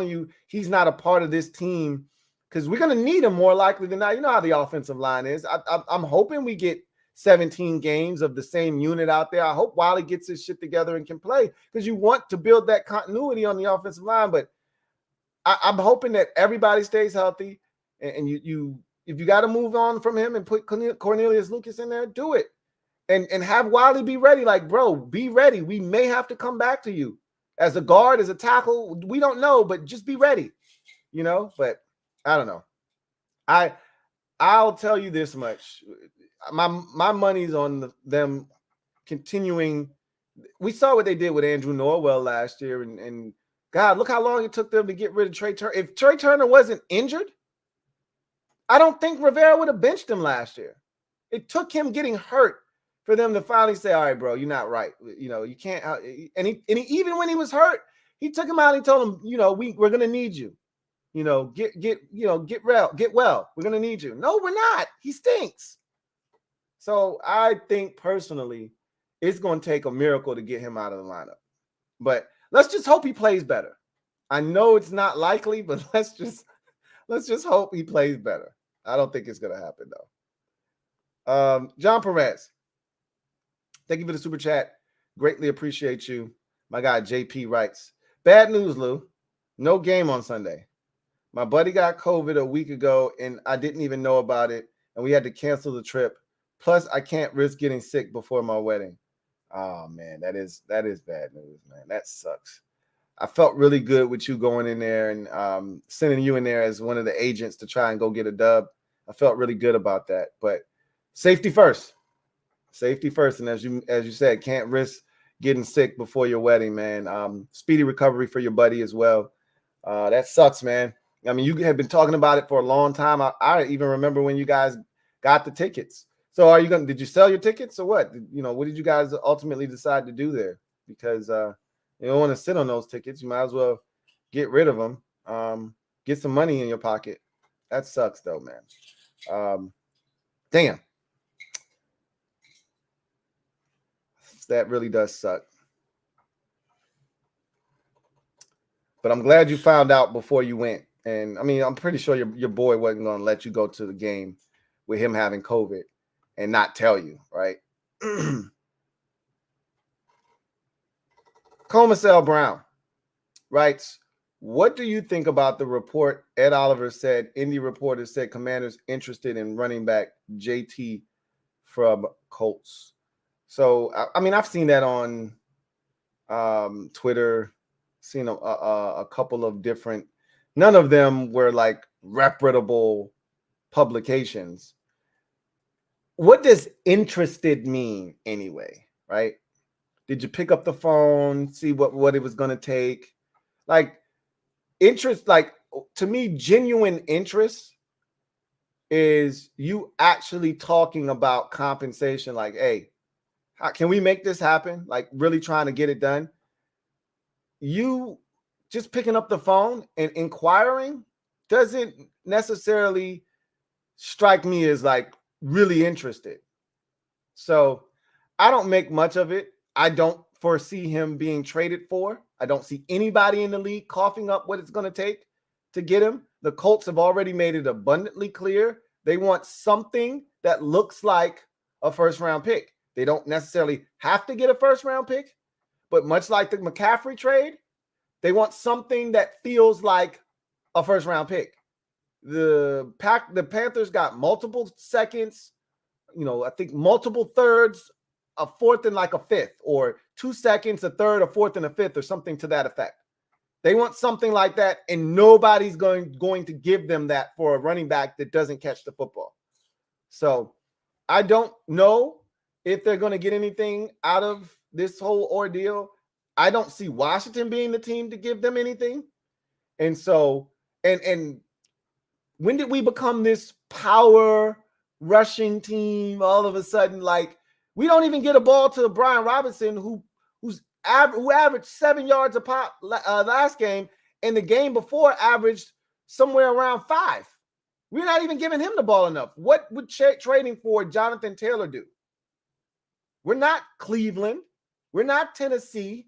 you he's not a part of this team, because we're going to need him more likely than not. You know how the offensive line is. I'm hoping we get 17 games of the same unit out there. I hope Wiley gets his shit together and can play, because you want to build that continuity on the offensive line. But I'm hoping that everybody stays healthy, and if you got to move on from him and put Cornelius Lucas in there, do it. And have Wiley be ready. Like, bro, be ready. We may have to come back to you as a guard, as a tackle. We don't know, but just be ready, But I don't know. I'll tell you this much. My money's on them continuing. We saw what they did with Andrew Norwell last year, and God, look how long it took them to get rid of Trey Turner. If Trey Turner wasn't injured, I don't think Rivera would have benched him last year. It took him getting hurt for them to finally say, all right, bro, you're not right. You can't. And even when he was hurt, He took him out and told him, we're gonna need you. Get well. We're gonna need you. No, we're not. He stinks. So I think personally, it's going to take a miracle to get him out of the lineup. But let's just hope he plays better. I know it's not likely, but let's just hope he plays better. I don't think it's going to happen though. John Perez, thank you for the super chat. Greatly appreciate you. My guy JP writes, bad news, Lou. No game on Sunday. My buddy got COVID a week ago, and I didn't even know about it, and we had to cancel the trip. Plus, I can't risk getting sick before my wedding. Oh, man, that is bad news, man. That sucks. I felt really good with you going in there and sending you in there as one of the agents to try and go get a dub. I felt really good about that. But safety first. Safety first. And as you said, can't risk getting sick before your wedding, man. Speedy recovery for your buddy as well. That sucks, man. I mean, you have been talking about it for a long time. I even remember when you guys got the tickets. So did you sell your tickets or what? What did you guys ultimately decide to do there? Because you don't want to sit on those tickets. You might as well get rid of them. Get some money in your pocket. That sucks though, man. Damn. That really does suck. But I'm glad you found out before you went. And I mean, I'm pretty sure your boy wasn't going to let you go to the game with him having COVID and not tell you, right? Comasel Brown writes, what do you think about the report Ed Oliver said, Indy reporter said Commanders interested in running back JT from Colts? So, I mean, I've seen that on Twitter, seen a couple of different, none of them were like reputable publications. What does interested mean anyway, right? Did you pick up the phone, see what it was going to take? Like interest, like to me, genuine interest is you actually talking about compensation. Like, hey, how can we make this happen? Like really trying to get it done. You just picking up the phone and inquiring doesn't necessarily strike me as like really interested. So I don't make much of it. I don't foresee him being traded for. I don't see anybody in the league coughing up what it's going to take to get him. The Colts have already made it abundantly clear. They want something that looks like a first-round pick. They don't necessarily have to get a first-round pick, but much like the McCaffrey trade, they want something that feels like a first-round pick. The Panthers got multiple seconds, I think multiple thirds, a fourth and like a fifth, or 2 seconds, a third, a fourth, and a fifth, or something to that effect. They want something like that, and nobody's going to give them that for a running back that doesn't catch the football. So I don't know if they're going to get anything out of this whole ordeal. I don't see Washington being the team to give them anything. And so, and when did we become this power rushing team all of a sudden? Like, we don't even get a ball to Brian Robinson, who averaged 7 yards a pop last game, and the game before averaged somewhere around 5. We're not even giving him the ball enough. What would trading for Jonathan Taylor do? We're not Cleveland. We're not Tennessee.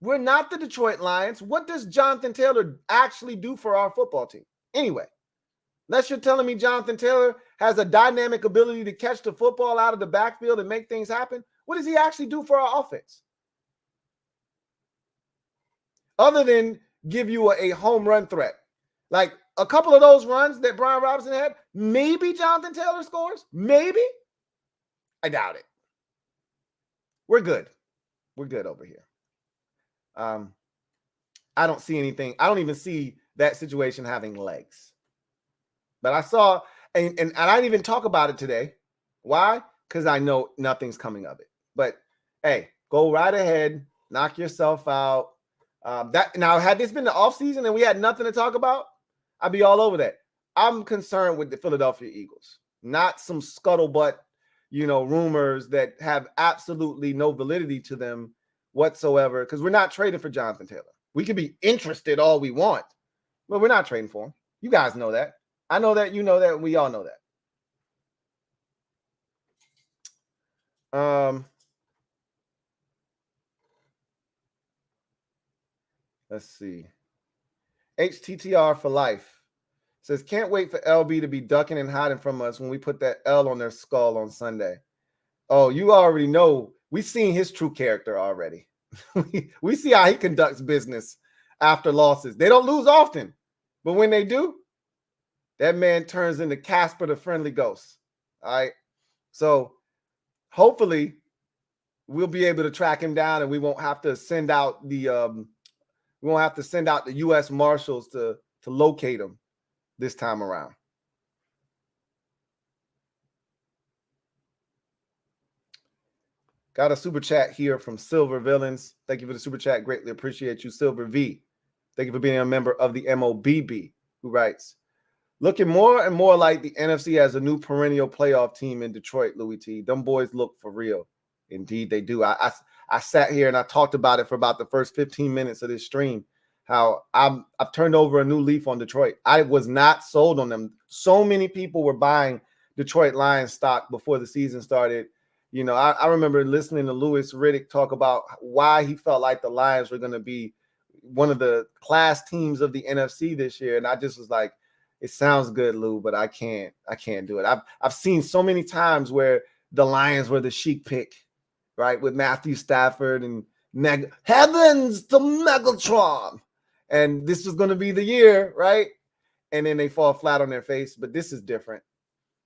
We're not the Detroit Lions. What does Jonathan Taylor actually do for our football team? Anyway, unless you're telling me Jonathan Taylor has a dynamic ability to catch the football out of the backfield and make things happen, what does he actually do for our offense? Other than give you a home run threat. Like a couple of those runs that Brian Robinson had, maybe Jonathan Taylor scores. Maybe. I doubt it. We're good. We're good over here. I don't see anything. I don't even see that situation having legs. But I saw, and I didn't even talk about it today. Why? Because I know nothing's coming of it. But hey, go right ahead, knock yourself out. Now, had this been the offseason and we had nothing to talk about, I'd be all over that. I'm concerned with the Philadelphia Eagles, not some scuttlebutt, rumors that have absolutely no validity to them whatsoever, because we're not trading for Jonathan Taylor. We can be interested all we want, but we're not trading for him. You guys know that. I know that. You know that. We all know that. Let's see. HTTR for life says, can't wait for LB to be ducking and hiding from us when we put that L on their skull on Sunday. Oh, you already know. We've seen his true character already. We see how he conducts business after losses. They don't lose often, but when they do, that man turns into Casper the Friendly Ghost. All right. So hopefully we'll be able to track him down, and we won't have to send out the U.S. Marshals to locate him this time around. Got a super chat here from Silver Villains. Thank you for the super chat. Greatly appreciate you, Silver V. Thank you for being a member of the MOBB, who writes, looking more and more like the NFC as a new perennial playoff team in Detroit, Louie T. Them boys look for real. Indeed, they do. I sat here and I talked about it for about the first 15 minutes of this stream, how I've turned over a new leaf on Detroit. I was not sold on them. So many people were buying Detroit Lions stock before the season started. You know, I remember listening to Louis Riddick talk about why he felt like the Lions were going to be one of the class teams of the NFC this year. And I just was like, it sounds good, Lou, but I can't do it. I've seen so many times where the Lions were the chic pick, right? With Matthew Stafford and heavens to Megatron. And this was going to be the year, right? And then they fall flat on their face. But this is different.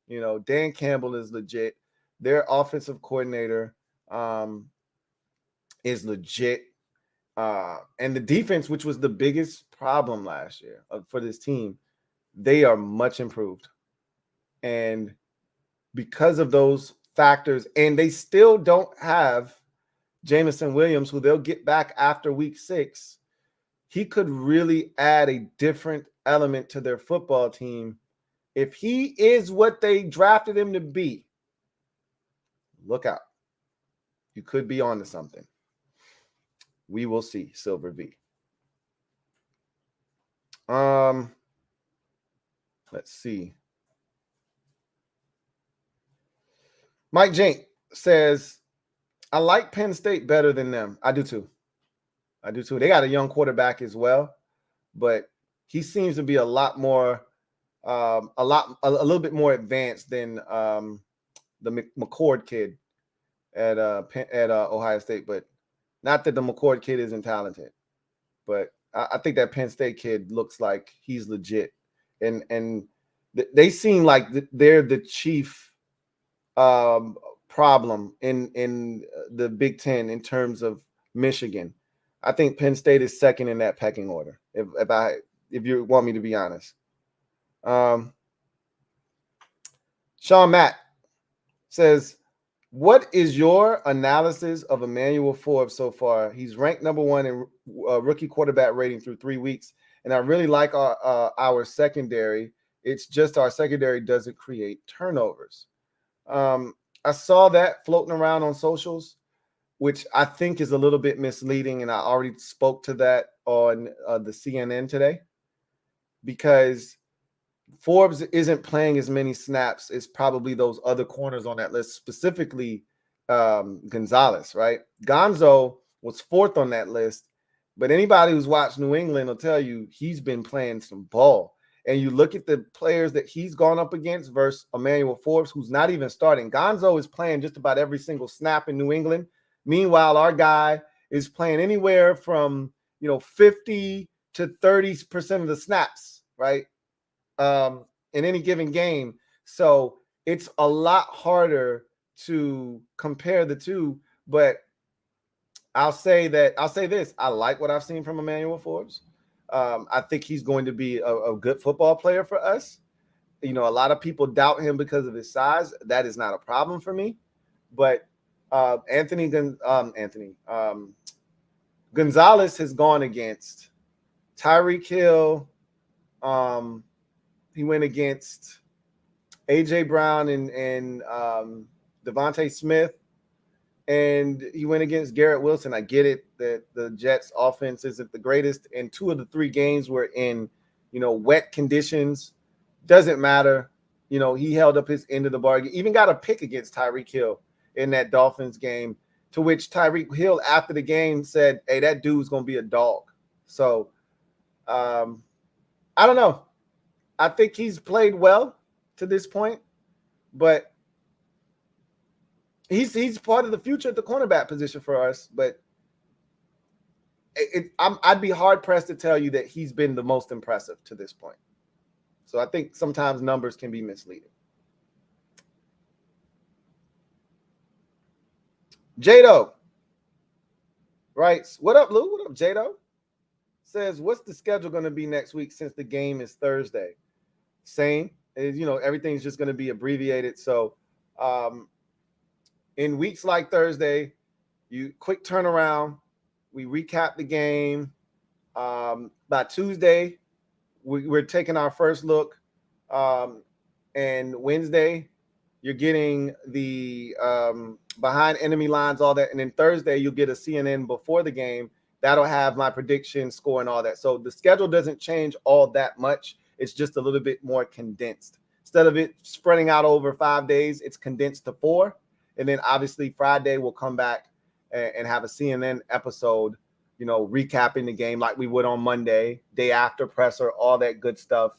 You know, Dan Campbell is legit. Their offensive coordinator is legit. And the defense, which was the biggest problem last year for this team, they are much improved. And because of those factors, and they still don't have Jameson Williams, who they'll get back after week 6, he could really add a different element to their football team. If he is what they drafted him to be, look out. You could be on to something. We will see, Silver V. Let's see. Mike Jink says, I like Penn State better than them. I do too. They got a young quarterback as well, but he seems to be a lot more, a little bit more advanced than the McCord kid at Ohio State. But not that the McCord kid isn't talented, but I think that Penn State kid looks like he's legit, and they seem like they're the chief problem in the Big Ten in terms of Michigan. I think Penn State is second in that pecking order. If you want me to be honest, Sean Matt says, what is your analysis of Emmanuel Forbes so far? He's ranked number 1 in rookie quarterback rating through 3 weeks, and I really like our secondary. It's just our secondary doesn't create turnovers. I saw that floating around on socials, which I think is a little bit misleading, and I already spoke to that on the CNN today, because Forbes isn't playing as many snaps as probably those other corners on that list, specifically Gonzalez, right? Gonzo was 4th on that list, but anybody who's watched New England will tell you he's been playing some ball. And you look at the players that he's gone up against versus Emmanuel Forbes, who's not even starting. Gonzo is playing just about every single snap in New England. Meanwhile, our guy is playing anywhere from 50 to 30% of the snaps, right? In any given game. So it's a lot harder to compare the two. But I'll say this. I like what I've seen from Emmanuel Forbes. I think he's going to be a good football player for us. A lot of people doubt him because of his size. That is not a problem for me. But Gonzalez has gone against Tyreek Hill. He went against A.J. Brown and Devontae Smith. and he went against Garrett Wilson. I get it that the Jets offense isn't the greatest, and 2 of the 3 games were in, wet conditions. Doesn't matter. He held up his end of the bargain. Even got a pick against Tyreek Hill in that Dolphins game, to which Tyreek Hill after the game said, "Hey, that dude's going to be a dog." So I don't know. I think he's played well to this point, but he's part of the future at the cornerback position for us. But I'd be hard pressed to tell you that he's been the most impressive to this point. So I think sometimes numbers can be misleading. Jado writes, "What up, Lou? What up, Jado?" Says, "What's the schedule going to be next week since the game is Thursday?" Same. Everything's just going to be abbreviated. So in weeks like Thursday, you quick turnaround. We recap the game. By Tuesday, we're taking our first look. And Wednesday, you're getting the behind enemy lines, all that. And then Thursday, you'll get a CNN before the game. That'll have my prediction, score, and all that. So the schedule doesn't change all that much. It's just a little bit more condensed. Instead of it spreading out over 5 days, it's condensed to 4. And then obviously Friday we'll come back and have a CNN episode, recapping the game like we would on Monday, day after presser, all that good stuff.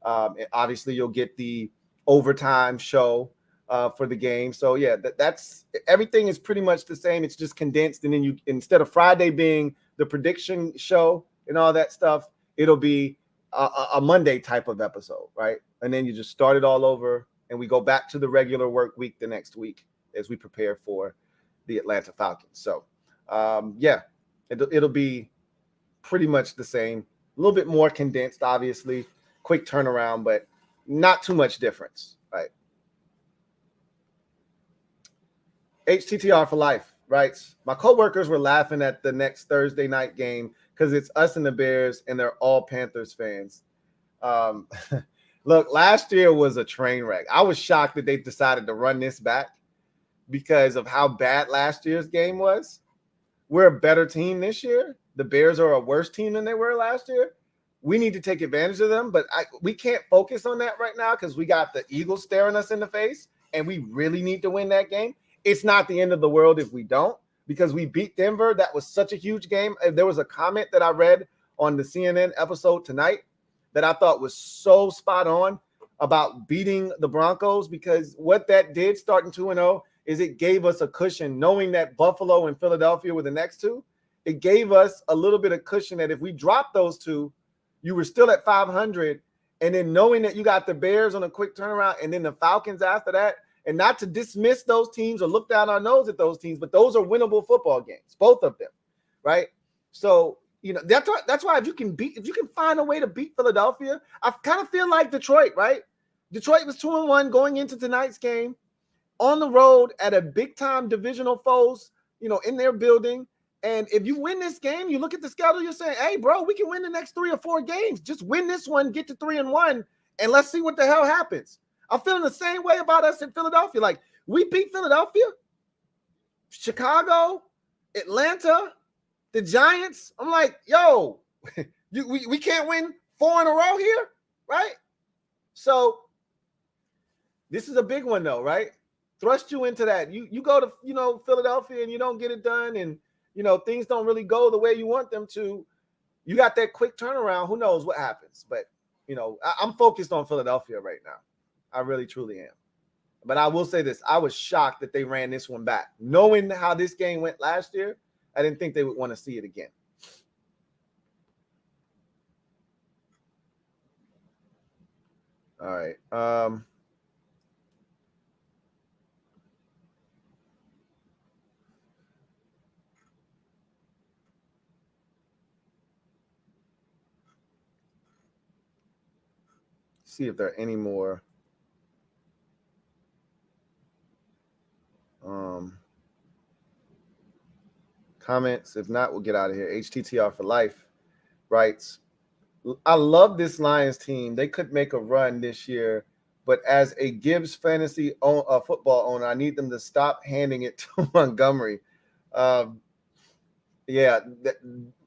And obviously you'll get the overtime show for the game. So yeah, that's everything is pretty much the same. It's just condensed. And then you, instead of Friday being the prediction show and all that stuff, it'll be a Monday type of episode, right? And then you just start it all over, and we go back to the regular work week the next week as we prepare for the Atlanta Falcons. So yeah, it'll be pretty much the same. A little bit more condensed, obviously, quick turnaround, but not too much difference, right? HTTR for life writes, "My coworkers were laughing at the next Thursday night game because it's us and the Bears, and they're all Panthers fans." Look, last year was a train wreck. I was shocked that they decided to run this back because of how bad last year's game was. We're a better team this year. The Bears are a worse team than they were last year. We need to take advantage of them, but we can't focus on that right now because we got the Eagles staring us in the face, and we really need to win that game. It's not the end of the world if we don't, because we beat Denver. That was such a huge game. There was a comment that I read on the CNN episode tonight that I thought was so spot on about beating the Broncos, because what that did starting 2-0 is it gave us a cushion, knowing that Buffalo and Philadelphia were the next two. It gave us a little bit of cushion that if we dropped those two, you were still at 500. And then knowing that you got the Bears on a quick turnaround and then the Falcons after that, and not to dismiss those teams or look down our nose at those teams, but those are winnable football games, both of them, right? So, that's why if you can find a way to beat Philadelphia, I kind of feel like Detroit, right? Detroit was 2-1 going into tonight's game on the road at a big-time divisional foes, in their building. And if you win this game, you look at the schedule, you're saying, hey, bro, we can win the next 3 or 4 games. Just win this one, get to 3-1, and let's see what the hell happens. I'm feeling the same way about us in Philadelphia. Like, we beat Philadelphia, Chicago, Atlanta, the Giants. I'm like, yo, we can't win 4 in a row here, right? So this is a big one, though, right? Thrust you into that. You go to, Philadelphia and you don't get it done, and, things don't really go the way you want them to. You got that quick turnaround. Who knows what happens? But, I'm focused on Philadelphia right now. I really, truly am. But I will say this. I was shocked that they ran this one back. Knowing how this game went last year, I didn't think they would want to see it again. All right. See if there are any more comments. If not, we'll get out of here. HTTR for life writes, I love this Lions team. They could make a run this year but as a Gibbs fantasy football owner, I need them to stop handing it to Montgomery. Yeah,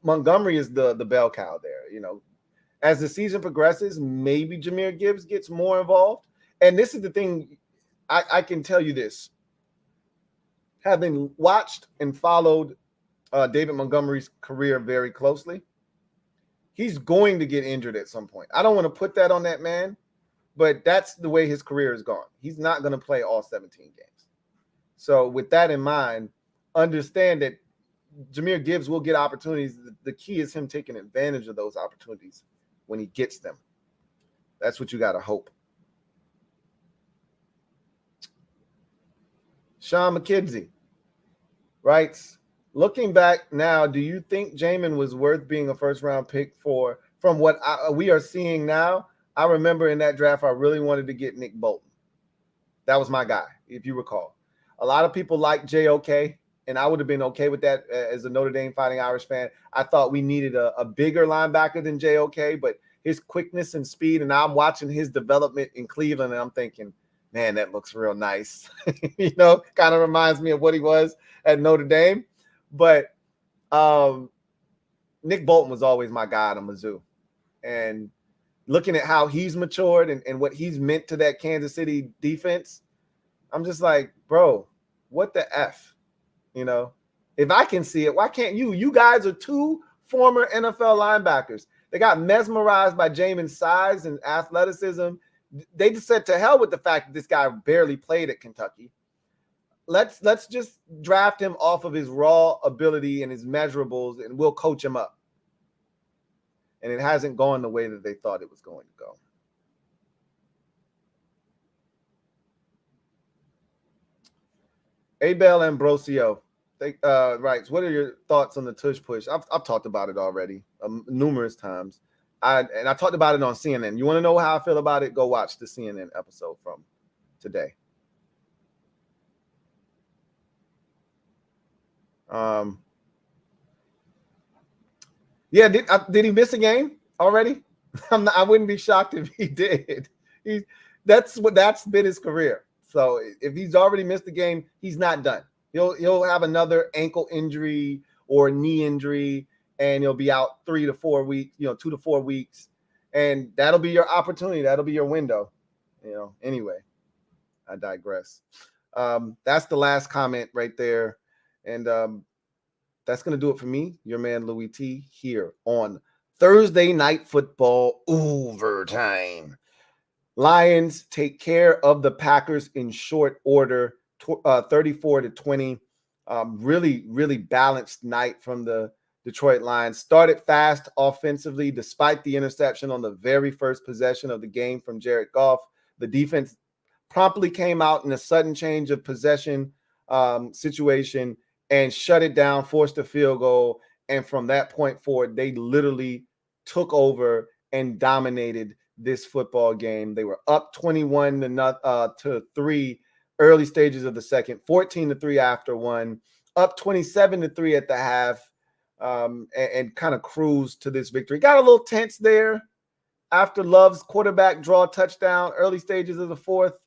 Montgomery is the bell cow there. You know, as the season progresses, maybe Jahmyr Gibbs gets more involved. And this is the thing, I can tell you this. Having watched and followed David Montgomery's career very closely, he's going to get injured at some point. I don't want to put that on that man, but that's the way his career is gone. He's not going to play all 17 games. So with that in mind, understand that Jahmyr Gibbs will get opportunities. The key is him taking advantage of those opportunities when he gets them. That's what you got to hope. Sean McKenzie writes, looking back now, do you think Jamin was worth being a first-round pick for? From what we are seeing now, I remember in that draft, I really wanted to get Nick Bolton. That was my guy, if you recall. A lot of people like JOK, and I would have been okay with that as a Notre Dame Fighting Irish fan. I thought we needed a bigger linebacker than JOK, but his quickness and speed, and I'm watching his development in Cleveland, and I'm thinking, man, that looks real nice. You know, kind of reminds me of what he was at Notre Dame. But Nick Bolton was always my guy at Mizzou. And looking at how he's matured and what he's meant to that Kansas City defense, I'm just like, bro, what the F? You know, if I can see it, why can't you? You guys are two former NFL linebackers. They got mesmerized by Jamin's size and athleticism. They just said to hell with the fact that this guy barely played at Kentucky. Let's just draft him off of his raw ability and his measurables, and we'll coach him up. And it hasn't gone the way that they thought it was going to go. Abel Ambrosio writes, what are your thoughts on the tush push? I've talked about it already numerous times. I talked about it on CNN. You want to know how I feel about it? Go watch the CNN episode from today. Yeah, did he miss a game already? I wouldn't be shocked if he did. That's been his career. So if he's already missed a game, he's not done. He'll have another ankle injury or knee injury, and he'll be out 3 to 4 weeks, 2 to 4 weeks, and that'll be your opportunity. That'll be your window. Anyway, I digress. That's the last comment right there, and that's gonna do it for me, your man Louie T, here on Thursday Night Football Overtime. Lions take care of the Packers in short order, 34-20. Really, really balanced night from the Detroit Lions. Started fast offensively, despite the interception on the very first possession of the game from Jared Goff. The defense promptly came out in a sudden change of possession situation and shut it down, forced a field goal. And from that point forward, they literally took over and dominated this football game. They were up 21-3 early stages of the second, 14-3 after one, up 27-3 at the half, and kind of cruised to this victory. Got a little tense there after Love's quarterback draw touchdown, early stages of the fourth,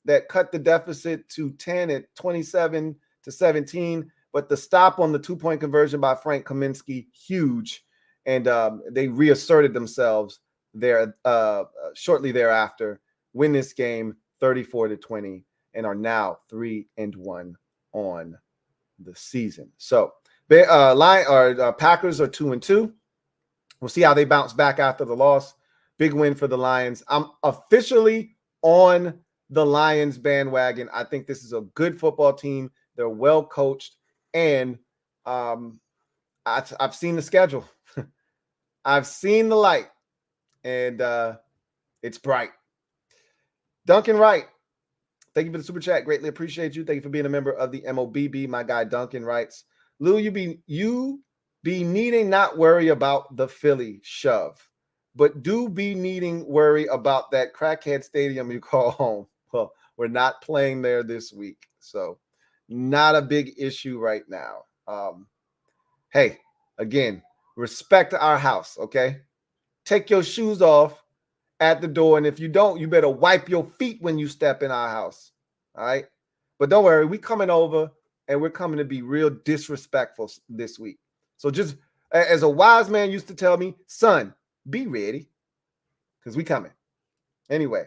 that cut the deficit to 10 at 27-17. But the stop on the 2-point conversion by Frank Kaminsky, huge. And they reasserted themselves there shortly thereafter, win this game 34-20, and are now 3-1 on the season. So Packers are 2-2. We'll see how they bounce back after the loss. Big win for the Lions. I'm officially on the Lions bandwagon. I think this is a good football team. They're well coached, and I've seen the schedule. I've seen the light, and it's bright. Duncan Wright, thank you for the super chat. Greatly appreciate you. Thank you for being a member of the MOBB. My guy Duncan writes, Lou, you be needing not worry about the Philly shove, but do be needing worry about that crackhead stadium you call home. Well, we're not playing there this week, so not a big issue right now. Hey, again, respect our house, okay? Take your shoes off at the door. And if you don't, you better wipe your feet when you step in our house. All right. But don't worry, we coming over and we're coming to be real disrespectful this week. So just as a wise man used to tell me, son, be ready because we coming. Anyway,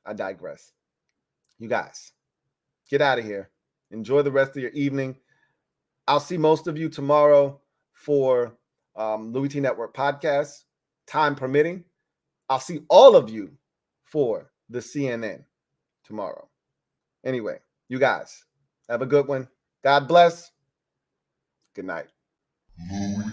I digress. You guys, get out of here. Enjoy the rest of your evening. I'll see most of you tomorrow for Louie T Network podcast, time permitting. I'll see all of you for the CNN tomorrow. Anyway, you guys have a good one. God bless. Good night. Louie